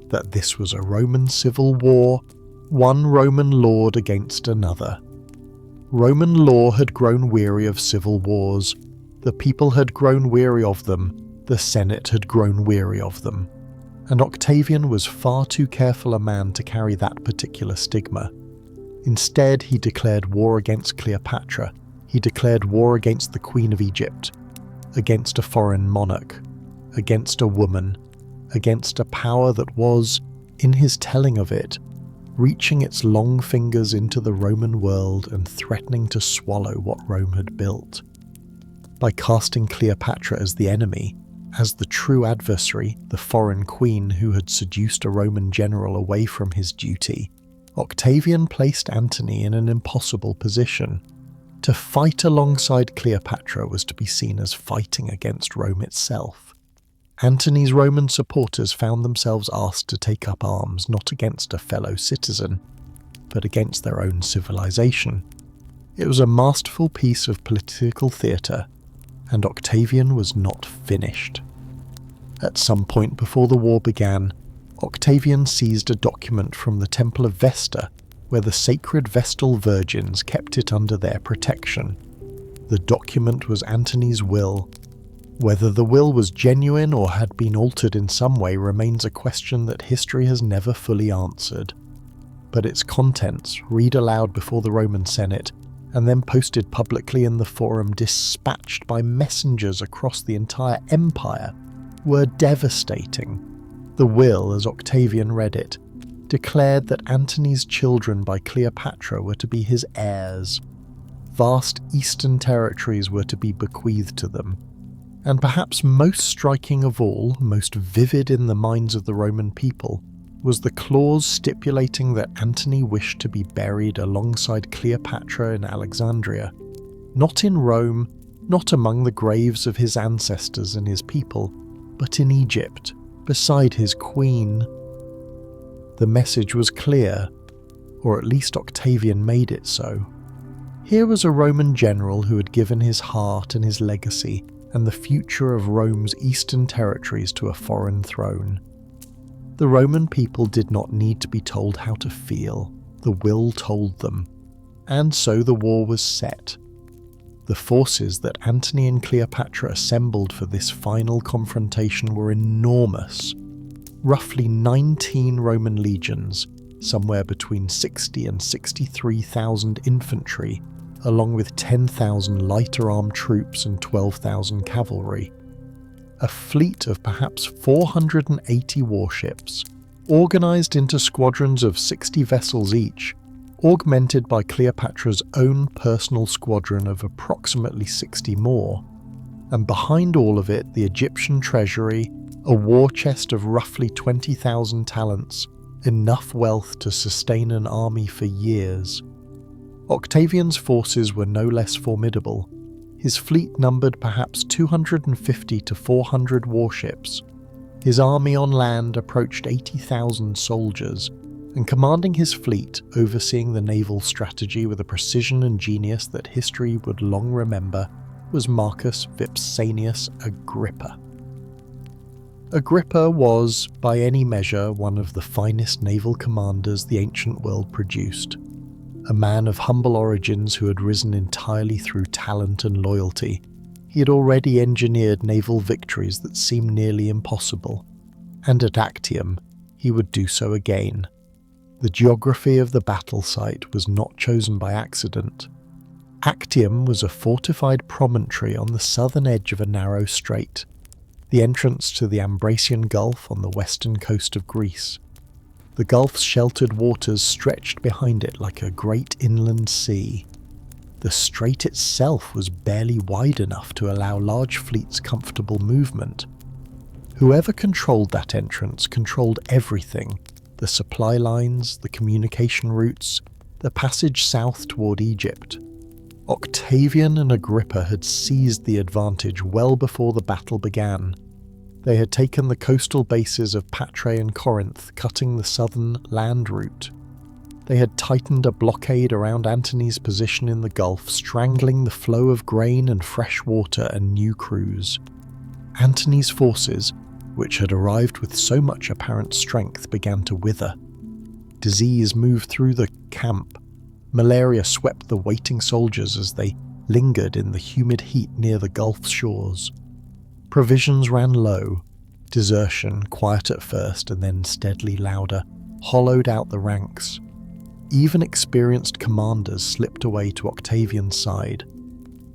that this was a Roman civil war, one Roman lord against another. Roman law had grown weary of civil wars, the people had grown weary of them, the Senate had grown weary of them, and Octavian was far too careful a man to carry that particular stigma. Instead, he declared war against Cleopatra. He declared war against the Queen of Egypt, against a foreign monarch, against a woman, against a power that was, in his telling of it, reaching its long fingers into the Roman world and threatening to swallow what Rome had built. By casting Cleopatra as the enemy, as the true adversary, the foreign queen who had seduced a Roman general away from his duty, Octavian placed Antony in an impossible position. To fight alongside Cleopatra was to be seen as fighting against Rome itself. Antony's Roman supporters found themselves asked to take up arms not against a fellow citizen, but against their own civilization. It was a masterful piece of political theatre, and Octavian was not finished. At some point before the war began, Octavian seized a document from the Temple of Vesta, where the sacred Vestal virgins kept it under their protection. The document was Antony's will. Whether the will was genuine or had been altered in some way remains a question that history has never fully answered. But its contents, read aloud before the Roman Senate, and then posted publicly in the forum dispatched by messengers across the entire empire, were devastating. The will, as Octavian read it, declared that Antony's children by Cleopatra were to be his heirs. Vast eastern territories were to be bequeathed to them. And perhaps most striking of all, most vivid in the minds of the Roman people, was the clause stipulating that Antony wished to be buried alongside Cleopatra in Alexandria. Not in Rome, not among the graves of his ancestors and his people, but in Egypt, beside his queen. The message was clear, or at least Octavian made it so. Here was a Roman general who had given his heart and his legacy and the future of Rome's eastern territories to a foreign throne. The Roman people did not need to be told how to feel. The will told them. And so the war was set. The forces that Antony and Cleopatra assembled for this final confrontation were enormous. Roughly 19 Roman legions, somewhere between 60 and 63,000 infantry, along with 10,000 lighter armed troops and 12,000 cavalry. A fleet of perhaps 480 warships, organised into squadrons of 60 vessels each, augmented by Cleopatra's own personal squadron of approximately 60 more, and behind all of it the Egyptian treasury, a war chest of roughly 20,000 talents, enough wealth to sustain an army for years. Octavian's forces were no less formidable. His fleet numbered perhaps 250 to 400 warships. His army on land approached 80,000 soldiers, and commanding his fleet, overseeing the naval strategy with a precision and genius that history would long remember, was Marcus Vipsanius Agrippa. Agrippa was, by any measure, one of the finest naval commanders the ancient world produced. A man of humble origins who had risen entirely through talent and loyalty, he had already engineered naval victories that seemed nearly impossible, and at Actium he would do so again. The geography of the battle site was not chosen by accident. Actium was a fortified promontory on the southern edge of a narrow strait, the entrance to the Ambracian Gulf on the western coast of Greece. The gulf's sheltered waters stretched behind it like a great inland sea. The strait itself was barely wide enough to allow large fleets comfortable movement. Whoever controlled that entrance controlled everything: the supply lines, the communication routes, the passage south toward Egypt. Octavian and Agrippa had seized the advantage well before the battle began. They had taken the coastal bases of Patrae and Corinth, cutting the southern land route. They had tightened a blockade around Antony's position in the Gulf, strangling the flow of grain and fresh water and new crews. Antony's forces, which had arrived with so much apparent strength, began to wither. Disease moved through the camp. Malaria swept the waiting soldiers as they lingered in the humid heat near the Gulf shores. Provisions ran low. Desertion, quiet at first and then steadily louder, hollowed out the ranks. Even experienced commanders slipped away to Octavian's side.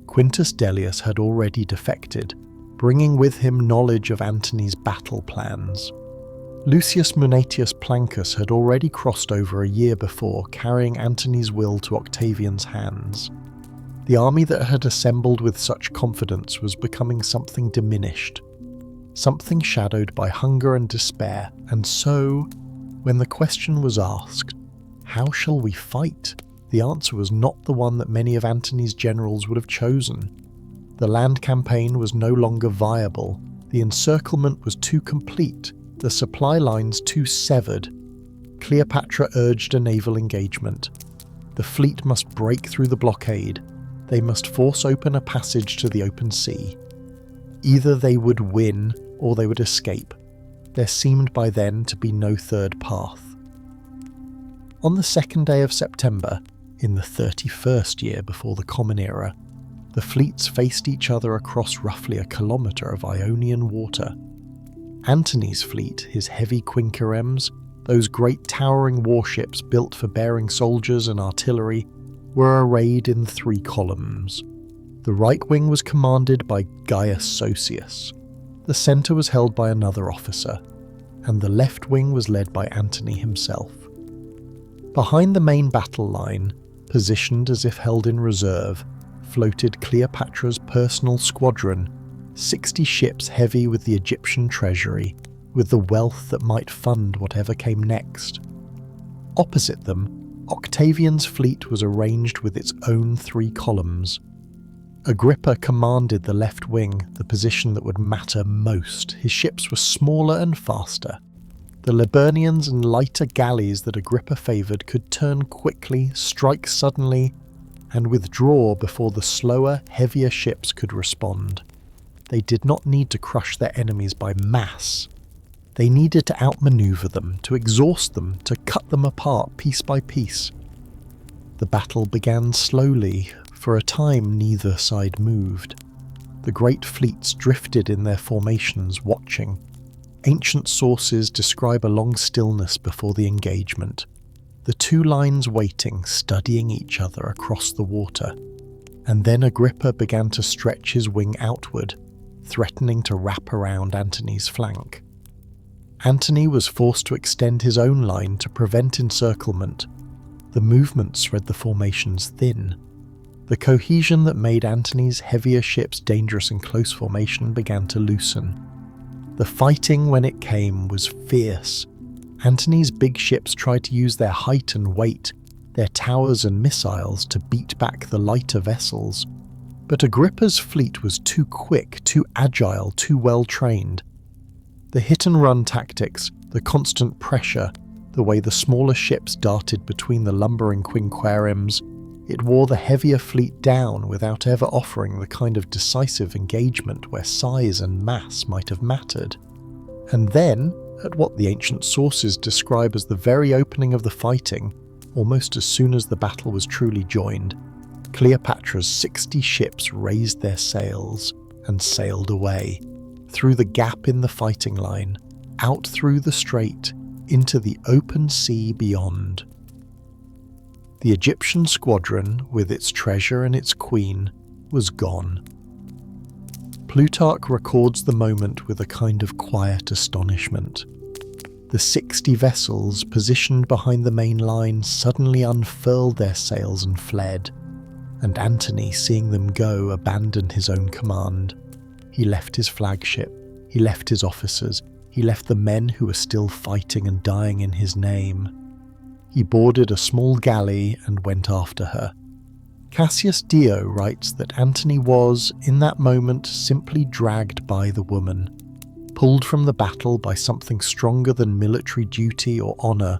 Quintus Dellius had already defected, bringing with him knowledge of Antony's battle plans. Lucius Munatius Plancus had already crossed over a year before, carrying Antony's will to Octavian's hands. The army that had assembled with such confidence was becoming something diminished, something shadowed by hunger and despair, and so, when the question was asked, "How shall we fight?" the answer was not the one that many of Antony's generals would have chosen. The land campaign was no longer viable, the encirclement was too complete, the supply lines too severed. Cleopatra urged a naval engagement. The fleet must break through the blockade. They must force open a passage to the open sea. Either they would win or they would escape. There seemed by then to be no third path. On the 2nd day of September, in the 31st year before the Common Era, the fleets faced each other across roughly a kilometre of Ionian water. Antony's fleet, his heavy quinqueremes, those great towering warships built for bearing soldiers and artillery, were arrayed in 3 columns. The right wing was commanded by Gaius Sosius. The centre was held by another officer, and the left wing was led by Antony himself. Behind the main battle line, positioned as if held in reserve, floated Cleopatra's personal squadron, 60 ships heavy with the Egyptian treasury, with the wealth that might fund whatever came next. Opposite them, Octavian's fleet was arranged with its own 3 columns. Agrippa commanded the left wing, the position that would matter most. His ships were smaller and faster. The Liburnians and lighter galleys that Agrippa favoured could turn quickly, strike suddenly, and withdraw before the slower, heavier ships could respond. They did not need to crush their enemies by mass. They needed to outmaneuver them, to exhaust them, to cut them apart piece by piece. The battle began slowly. For a time, neither side moved. The great fleets drifted in their formations, watching. Ancient sources describe a long stillness before the engagement. The two lines waiting, studying each other across the water. And then Agrippa began to stretch his wing outward, threatening to wrap around Antony's flank. Antony was forced to extend his own line to prevent encirclement. The movement spread the formations thin. The cohesion that made Antony's heavier ships dangerous in close formation began to loosen. The fighting, when it came, was fierce. Antony's big ships tried to use their height and weight, their towers and missiles, to beat back the lighter vessels. But Agrippa's fleet was too quick, too agile, too well trained. The hit-and-run tactics, the constant pressure, the way the smaller ships darted between the lumbering quinqueremes, it wore the heavier fleet down without ever offering the kind of decisive engagement where size and mass might have mattered. And then, at what the ancient sources describe as the very opening of the fighting, almost as soon as the battle was truly joined, Cleopatra's 60 ships raised their sails and sailed away, through the gap in the fighting line, out through the strait, into the open sea beyond. The Egyptian squadron, with its treasure and its queen, was gone. Plutarch records the moment with a kind of quiet astonishment. The 60 vessels positioned behind the main line suddenly unfurled their sails and fled, and Antony, seeing them go, abandoned his own command. He left his flagship, he left his officers, he left the men who were still fighting and dying in his name. He boarded a small galley and went after her. Cassius Dio writes that Antony was, in that moment, simply dragged by the woman, pulled from the battle by something stronger than military duty or honour,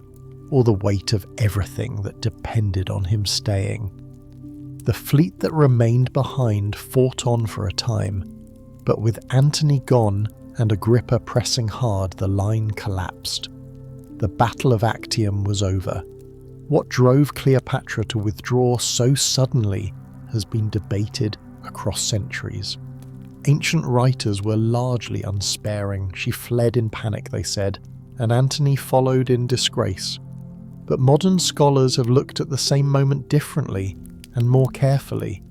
or the weight of everything that depended on him staying. The fleet that remained behind fought on for a time, but with Antony gone and Agrippa pressing hard, the line collapsed. The Battle of Actium was over. What drove Cleopatra to withdraw so suddenly has been debated across centuries. Ancient writers were largely unsparing. She fled in panic, they said, and Antony followed in disgrace. But modern scholars have looked at the same moment differently and more carefully.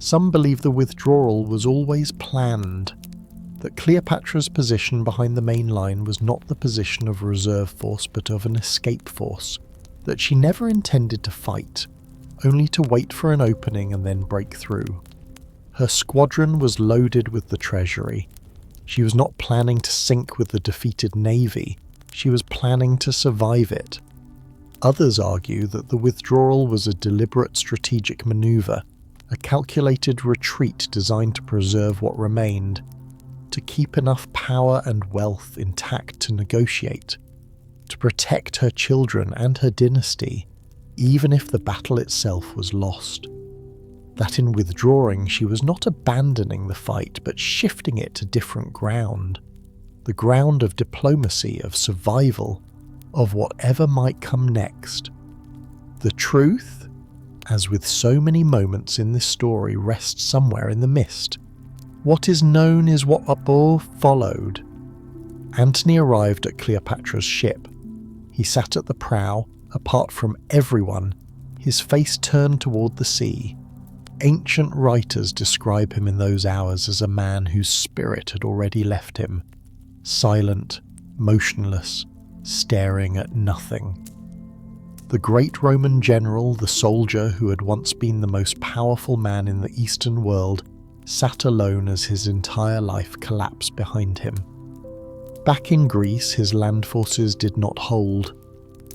Some believe the withdrawal was always planned, that Cleopatra's position behind the main line was not the position of a reserve force but of an escape force, that she never intended to fight, only to wait for an opening and then break through. Her squadron was loaded with the treasury. She was not planning to sink with the defeated navy, she was planning to survive it. Others argue that the withdrawal was a deliberate strategic maneuver, a calculated retreat designed to preserve what remained, to keep enough power and wealth intact to negotiate, to protect her children and her dynasty, even if the battle itself was lost. That in withdrawing she was not abandoning the fight, but shifting it to different ground, the ground of diplomacy, of survival, of whatever might come next. The truth, as with so many moments in this story, rests somewhere in the mist. What is known is what above followed. Antony arrived at Cleopatra's ship. He sat at the prow, apart from everyone, his face turned toward the sea. Ancient writers describe him in those hours as a man whose spirit had already left him, silent, motionless, staring at nothing. The great Roman general, the soldier who had once been the most powerful man in the Eastern world, sat alone as his entire life collapsed behind him. Back in Greece, his land forces did not hold.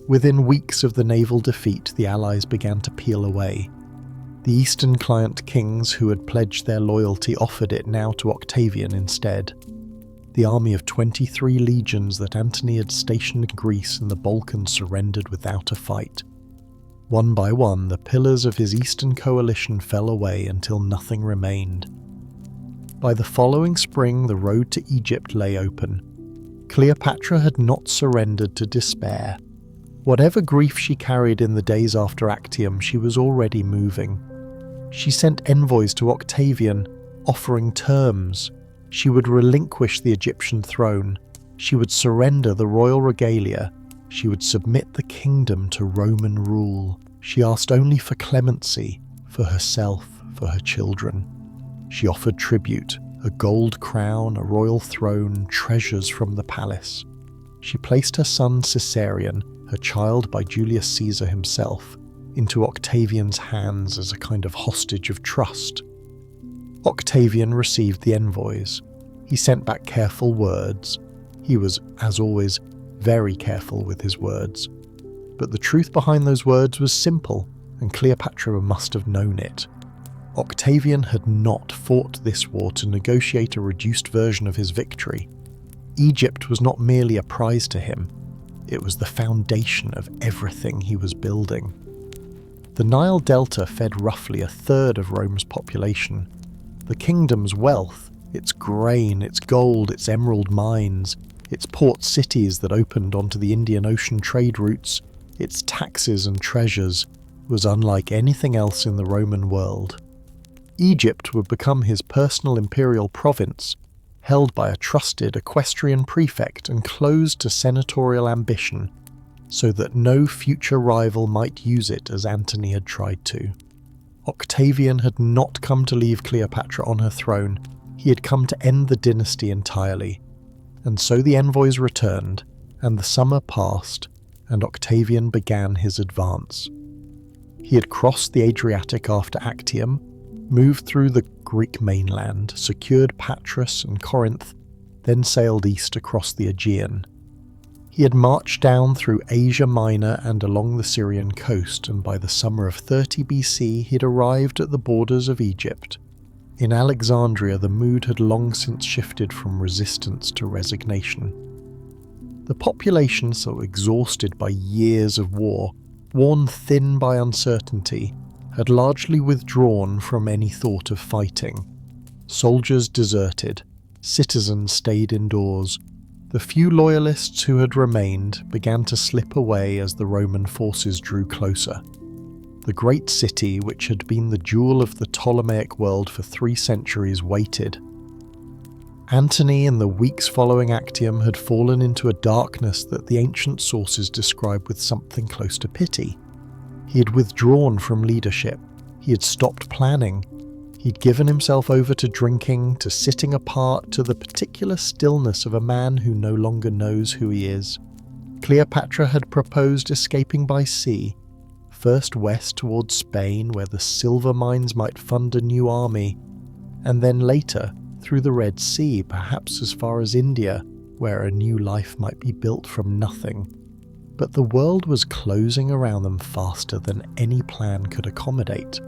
Within weeks of the naval defeat, the Allies began to peel away. The Eastern client kings who had pledged their loyalty offered it now to Octavian instead. The army of 23 legions that Antony had stationed in Greece and the Balkans surrendered without a fight. One by one, the pillars of his Eastern coalition fell away until nothing remained. By the following spring, the road to Egypt lay open. Cleopatra had not surrendered to despair. Whatever grief she carried in the days after Actium, she was already moving. She sent envoys to Octavian, offering terms. She would relinquish the Egyptian throne. She would surrender the royal regalia. She would submit the kingdom to Roman rule. She asked only for clemency, for herself, for her children. She offered tribute, a gold crown, a royal throne, treasures from the palace. She placed her son Caesarion, her child by Julius Caesar himself, into Octavian's hands as a kind of hostage of trust. Octavian received the envoys. He sent back careful words. He was, as always, very careful with his words. But the truth behind those words was simple, and Cleopatra must have known it. Octavian had not fought this war to negotiate a reduced version of his victory. Egypt was not merely a prize to him, it was the foundation of everything he was building. The Nile Delta fed roughly a third of Rome's population. The kingdom's wealth, its grain, its gold, its emerald mines, its port cities that opened onto the Indian Ocean trade routes, its taxes and treasures, was unlike anything else in the Roman world. Egypt would become his personal imperial province, held by a trusted equestrian prefect and closed to senatorial ambition, so that no future rival might use it as Antony had tried to. Octavian had not come to leave Cleopatra on her throne, he had come to end the dynasty entirely. And so the envoys returned, and the summer passed, and Octavian began his advance. He had crossed the Adriatic after Actium, moved through the Greek mainland, secured Patras and Corinth, then sailed east across the Aegean. He had marched down through Asia Minor and along the Syrian coast, and by the summer of 30 BC he had arrived at the borders of Egypt. In Alexandria the mood had long since shifted from resistance to resignation. The population, so exhausted by years of war, worn thin by uncertainty, had largely withdrawn from any thought of fighting. Soldiers deserted, citizens stayed indoors. The few loyalists who had remained began to slip away as the Roman forces drew closer. The great city, which had been the jewel of the Ptolemaic world for 3 centuries, waited. Antony, in the weeks following Actium, had fallen into a darkness that the ancient sources describe with something close to pity. He had withdrawn from leadership. He had stopped planning. He'd given himself over to drinking, to sitting apart, to the particular stillness of a man who no longer knows who he is. Cleopatra had proposed escaping by sea, first west towards Spain, where the silver mines might fund a new army, and then later through the Red Sea, perhaps as far as India, where a new life might be built from nothing. But the world was closing around them faster than any plan could accommodate.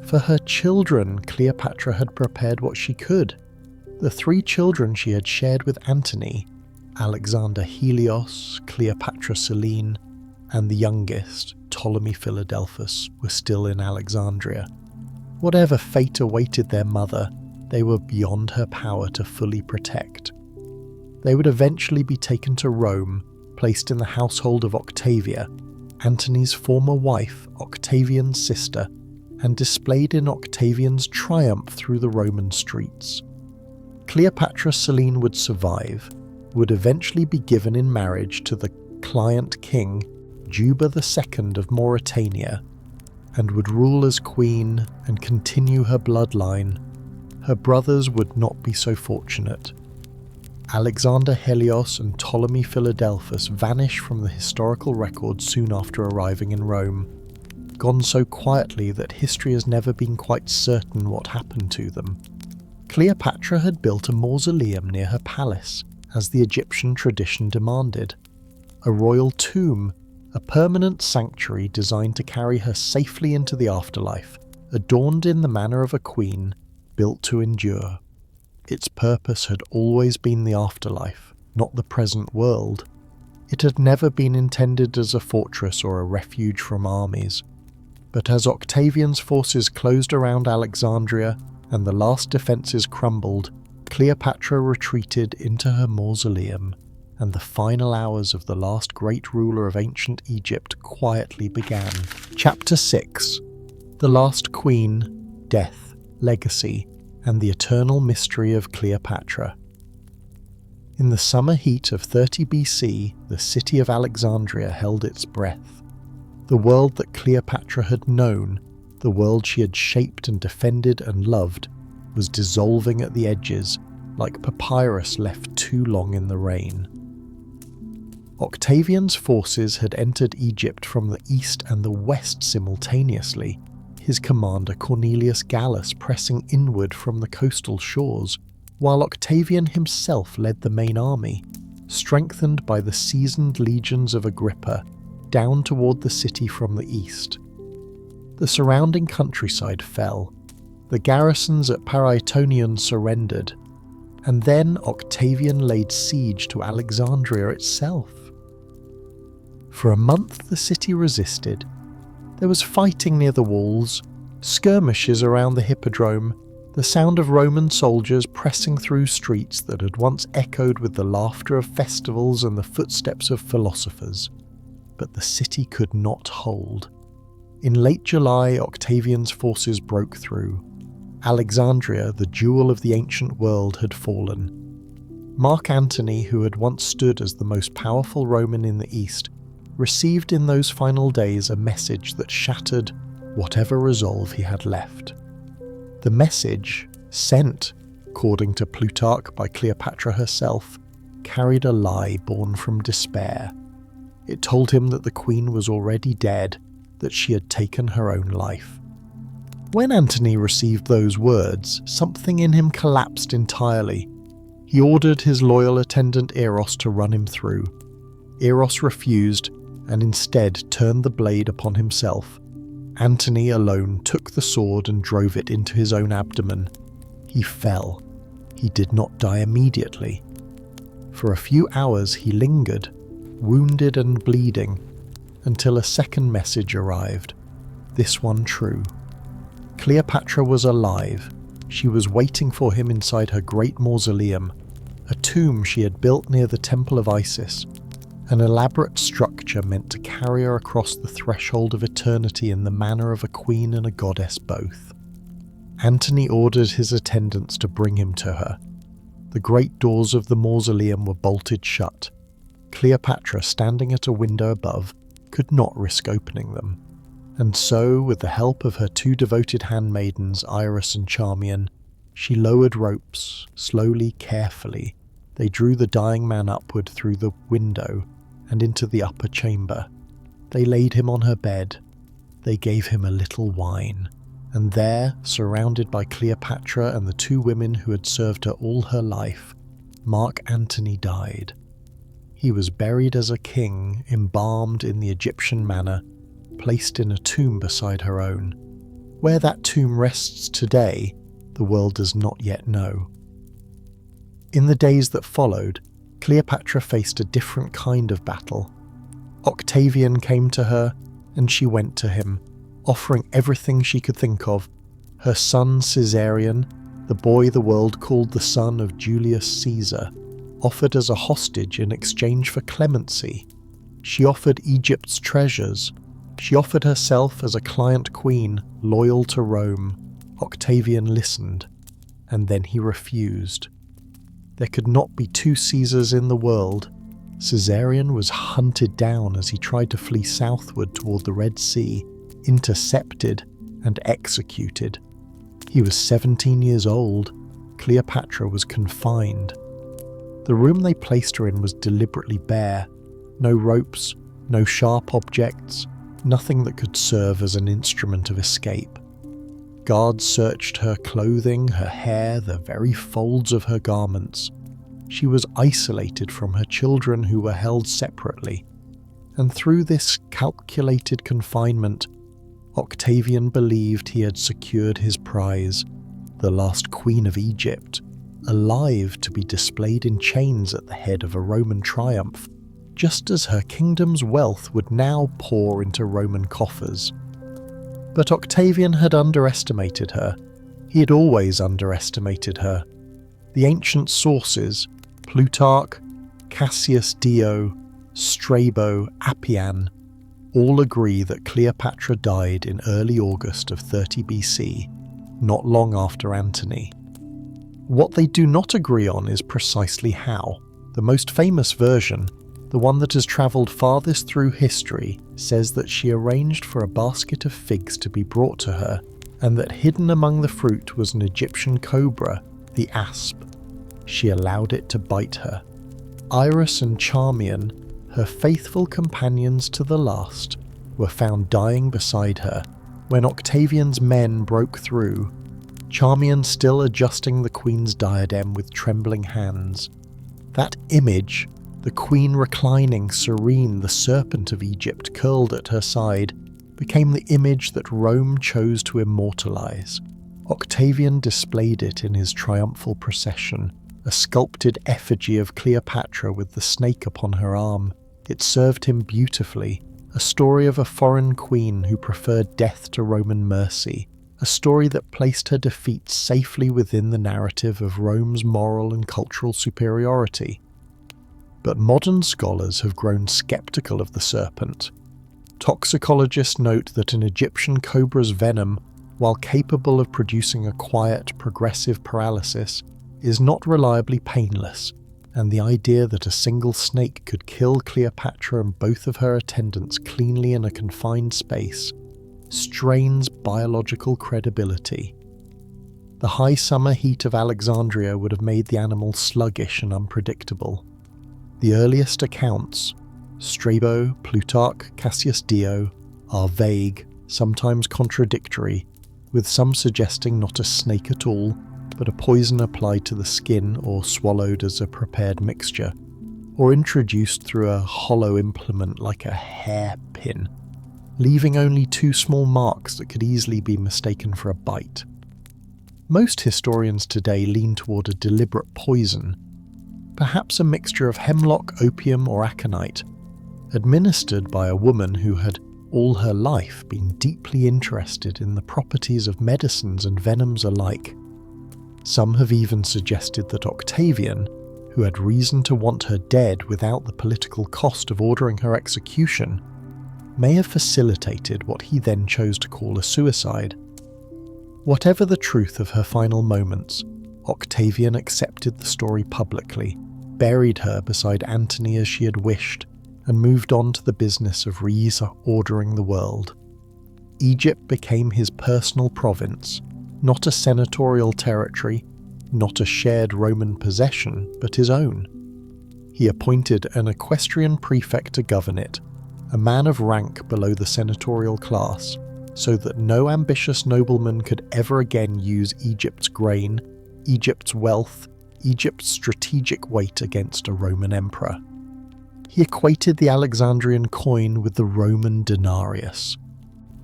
For her children, Cleopatra had prepared what she could. The 3 children she had shared with Antony, Alexander Helios, Cleopatra Selene, and the youngest, Ptolemy Philadelphus, were still in Alexandria. Whatever fate awaited their mother, they were beyond her power to fully protect. They would eventually be taken to Rome, placed in the household of Octavia, Antony's former wife, Octavian's sister, and displayed in Octavian's triumph through the Roman streets. Cleopatra Selene would survive, would eventually be given in marriage to the client king, Juba II of Mauritania, and would rule as queen and continue her bloodline. Her brothers would not be so fortunate. Alexander Helios and Ptolemy Philadelphus vanish from the historical record soon after arriving in Rome, gone so quietly that history has never been quite certain what happened to them. Cleopatra had built a mausoleum near her palace, as the Egyptian tradition demanded. A royal tomb, a permanent sanctuary designed to carry her safely into the afterlife, adorned in the manner of a queen, built to endure. Its purpose had always been the afterlife, not the present world. It had never been intended as a fortress or a refuge from armies. But as Octavian's forces closed around Alexandria and the last defences crumbled, Cleopatra retreated into her mausoleum. and the final hours of the last great ruler of ancient Egypt quietly began. Chapter 6: The Last Queen, Death, Legacy, and the Eternal Mystery of Cleopatra. In the summer heat of 30 BC, the city of Alexandria held its breath. The world that Cleopatra had known, the world she had shaped and defended and loved, was dissolving at the edges, like papyrus left too long in the rain. Octavian's forces had entered Egypt from the east and the west simultaneously, his commander Cornelius Gallus pressing inward from the coastal shores, while Octavian himself led the main army, strengthened by the seasoned legions of Agrippa, down toward the city from the east. The surrounding countryside fell, the garrisons at Paraetonion surrendered, and then Octavian laid siege to Alexandria itself. For a month the city resisted. There was fighting near the walls, skirmishes around the hippodrome, the sound of Roman soldiers pressing through streets that had once echoed with the laughter of festivals and the footsteps of philosophers. But the city could not hold. In late July, Octavian's forces broke through. Alexandria, the jewel of the ancient world, had fallen. Mark Antony, who had once stood as the most powerful Roman in the East, received in those final days a message that shattered whatever resolve he had left. The message, sent, according to Plutarch, by Cleopatra herself, carried a lie born from despair. It told him that the queen was already dead, that she had taken her own life. When Antony received those words, something in him collapsed entirely. He ordered his loyal attendant Eros to run him through. Eros refused, and instead turned the blade upon himself. Antony alone took the sword and drove it into his own abdomen. He fell. He did not die immediately. For a few hours he lingered, wounded and bleeding, until a second message arrived, this one true. Cleopatra was alive. She was waiting for him inside her great mausoleum, a tomb she had built near the Temple of Isis, an elaborate structure meant to carry her across the threshold of eternity in the manner of a queen and a goddess both. Antony ordered his attendants to bring him to her. The great doors of the mausoleum were bolted shut. Cleopatra, standing at a window above, could not risk opening them. And so, with the help of her two devoted handmaidens, Iris and Charmian, she lowered ropes, slowly, carefully. They drew the dying man upward through the window and into the upper chamber. They laid him on her bed. They gave him a little wine. And there, surrounded by Cleopatra and the two women who had served her all her life, Mark Antony died. He was buried as a king, embalmed in the Egyptian manner, placed in a tomb beside her own. Where that tomb rests today, the world does not yet know. In the days that followed, Cleopatra faced a different kind of battle. Octavian came to her, and she went to him, offering everything she could think of. Her son Caesarion, the boy the world called the son of Julius Caesar, offered as a hostage in exchange for clemency. She offered Egypt's treasures. She offered herself as a client queen, loyal to Rome. Octavian listened, and then he refused. There could not be two Caesars in the world. Caesarion was hunted down as he tried to flee southward toward the Red Sea, intercepted and executed. He was 17 years old. Cleopatra was confined. The room they placed her in was deliberately bare. No ropes, no sharp objects, nothing that could serve as an instrument of escape. Guards searched her clothing, her hair, the very folds of her garments. She was isolated from her children who were held separately. And through this calculated confinement, Octavian believed he had secured his prize, the last queen of Egypt, alive to be displayed in chains at the head of a Roman triumph, just as her kingdom's wealth would now pour into Roman coffers. But Octavian had underestimated her. He had always underestimated her. The ancient sources, Plutarch, Cassius Dio, Strabo, Appian all agree that Cleopatra died in early August of 30 BC, not long after Antony. What they do not agree on is precisely how. The most famous version, the one that has travelled farthest through history, says that she arranged for a basket of figs to be brought to her, and that hidden among the fruit was an Egyptian cobra, the asp. She allowed it to bite her. Iris and Charmian, her faithful companions to the last, were found dying beside her when Octavian's men broke through, Charmian still adjusting the queen's diadem with trembling hands. That image, the queen reclining serene, the serpent of Egypt curled at her side, became the image that Rome chose to immortalize. Octavian displayed it in his triumphal procession, a sculpted effigy of Cleopatra with the snake upon her arm. It served him beautifully, a story of a foreign queen who preferred death to Roman mercy, a story that placed her defeat safely within the narrative of Rome's moral and cultural superiority. But modern scholars have grown skeptical of the serpent. Toxicologists note that an Egyptian cobra's venom, while capable of producing a quiet, progressive paralysis, is not reliably painless, and the idea that a single snake could kill Cleopatra and both of her attendants cleanly in a confined space strains biological credibility. The high summer heat of Alexandria would have made the animal sluggish and unpredictable. The earliest accounts, Strabo, Plutarch, Cassius Dio, are vague, sometimes contradictory, with some suggesting not a snake at all, but a poison applied to the skin or swallowed as a prepared mixture, or introduced through a hollow implement like a hairpin, leaving only two small marks that could easily be mistaken for a bite. Most historians today lean toward a deliberate poison, perhaps a mixture of hemlock, opium, or aconite, administered by a woman who had all her life been deeply interested in the properties of medicines and venoms alike. Some have even suggested that Octavian, who had reason to want her dead without the political cost of ordering her execution, may have facilitated what he then chose to call a suicide. Whatever the truth of her final moments, Octavian accepted the story publicly, buried her beside Antony as she had wished, and moved on to the business of reordering the world. Egypt became his personal province, not a senatorial territory, not a shared Roman possession, but his own. He appointed an equestrian prefect to govern it, a man of rank below the senatorial class, so that no ambitious nobleman could ever again use Egypt's grain, Egypt's wealth, Egypt's strategic weight against a Roman emperor. He equated the Alexandrian coin with the Roman denarius.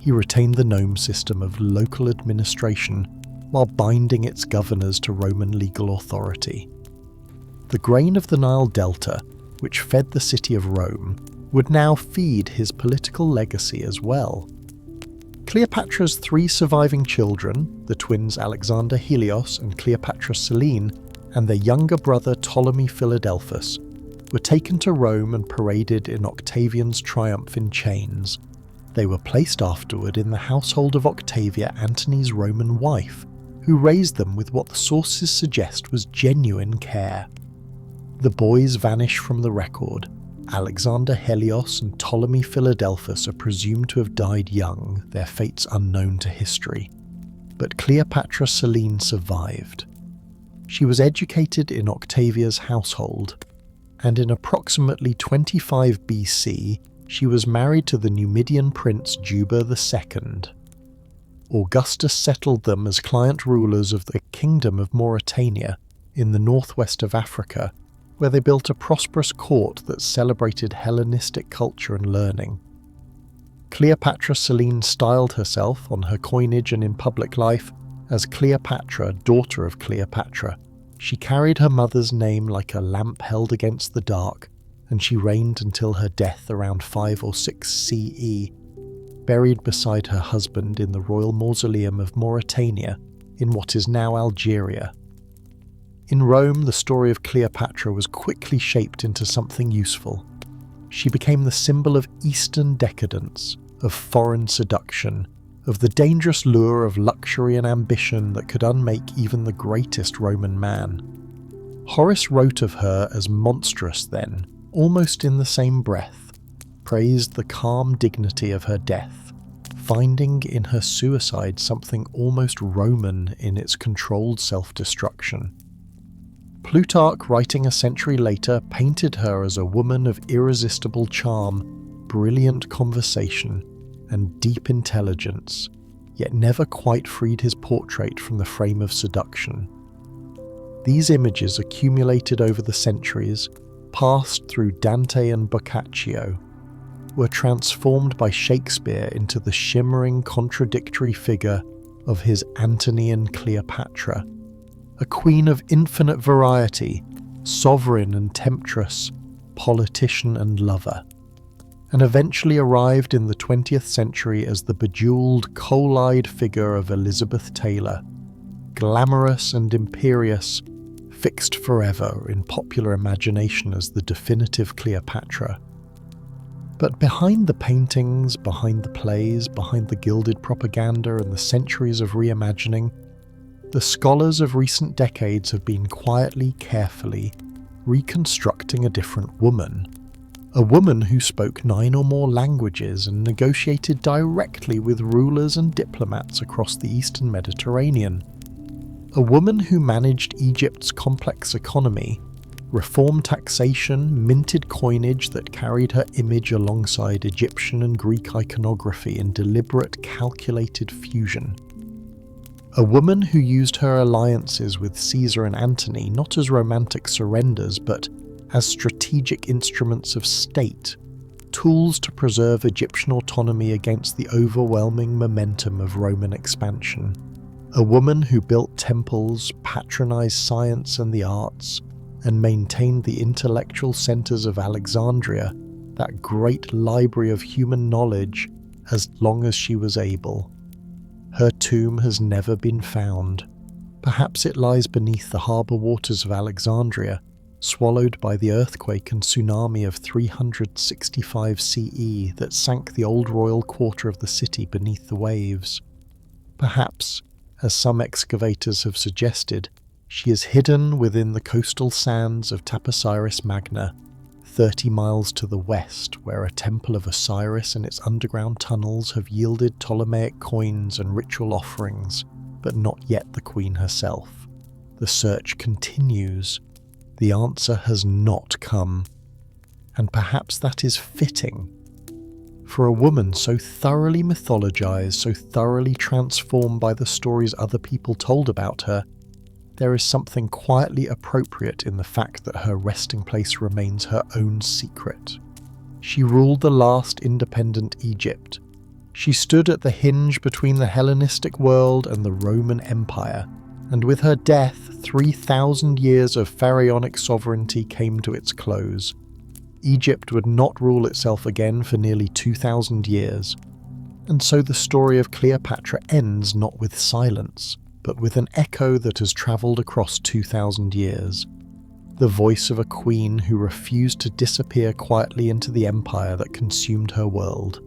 He retained the nome system of local administration while binding its governors to Roman legal authority. The grain of the Nile Delta, which fed the city of Rome, would now feed his political legacy as well. Cleopatra's three surviving children, the twins Alexander Helios and Cleopatra Selene, and their younger brother Ptolemy Philadelphus, were taken to Rome and paraded in Octavian's triumph in chains. They were placed afterward in the household of Octavia, Antony's Roman wife, who raised them with what the sources suggest was genuine care. The boys vanish from the record. Alexander Helios and Ptolemy Philadelphus are presumed to have died young, their fates unknown to history. But Cleopatra Selene survived. She was educated in Octavia's household, and in approximately 25 BC, she was married to the Numidian prince Juba II. Augustus settled them as client rulers of the Kingdom of Mauritania in the northwest of Africa, where they built a prosperous court that celebrated Hellenistic culture and learning. Cleopatra Selene styled herself, on her coinage and in public life, as Cleopatra, daughter of Cleopatra. She carried her mother's name like a lamp held against the dark, and she reigned until her death around 5 or 6 CE, buried beside her husband in the royal mausoleum of Mauritania in what is now Algeria. In Rome, the story of Cleopatra was quickly shaped into something useful. She became the symbol of Eastern decadence, of foreign seduction, of the dangerous lure of luxury and ambition that could unmake even the greatest Roman man. Horace wrote of her as monstrous then, almost in the same breath, praised the calm dignity of her death, finding in her suicide something almost Roman in its controlled self-destruction. Plutarch, writing a century later, painted her as a woman of irresistible charm, brilliant conversation, and deep intelligence, yet never quite freed his portrait from the frame of seduction. These images accumulated over the centuries, passed through Dante and Boccaccio, were transformed by Shakespeare into the shimmering, contradictory figure of his Antony and Cleopatra, a queen of infinite variety, sovereign and temptress, politician and lover, and eventually arrived in the 20th century as the bejeweled, coal-eyed figure of Elizabeth Taylor, glamorous and imperious, fixed forever in popular imagination as the definitive Cleopatra. But behind the paintings, behind the plays, behind the gilded propaganda and the centuries of reimagining, the scholars of recent decades have been quietly, carefully reconstructing a different woman. A woman who spoke 9 or more languages and negotiated directly with rulers and diplomats across the Eastern Mediterranean. A woman who managed Egypt's complex economy, reformed taxation, minted coinage that carried her image alongside Egyptian and Greek iconography in deliberate, calculated fusion. A woman who used her alliances with Caesar and Antony not as romantic surrenders, but as strategic instruments of state, tools to preserve Egyptian autonomy against the overwhelming momentum of Roman expansion. A woman who built temples, patronized science and the arts, and maintained the intellectual centers of Alexandria, that great library of human knowledge, as long as she was able. Her tomb has never been found. Perhaps it lies beneath the harbour waters of Alexandria, swallowed by the earthquake and tsunami of 365 CE that sank the old royal quarter of the city beneath the waves. Perhaps, as some excavators have suggested, she is hidden within the coastal sands of Taposiris Magna, 30 miles to the west, where a temple of Osiris and its underground tunnels have yielded Ptolemaic coins and ritual offerings, but not yet the queen herself. The search continues. The answer has not come. And perhaps that is fitting. For a woman so thoroughly mythologized, so thoroughly transformed by the stories other people told about her, there is something quietly appropriate in the fact that her resting place remains her own secret. She ruled the last independent Egypt. She stood at the hinge between the Hellenistic world and the Roman Empire, and with her death, 3,000 years of pharaonic sovereignty came to its close. Egypt would not rule itself again for nearly 2,000 years. And so the story of Cleopatra ends not with silence, but with an echo that has travelled across 2,000 years. The voice of a queen who refused to disappear quietly into the empire that consumed her world.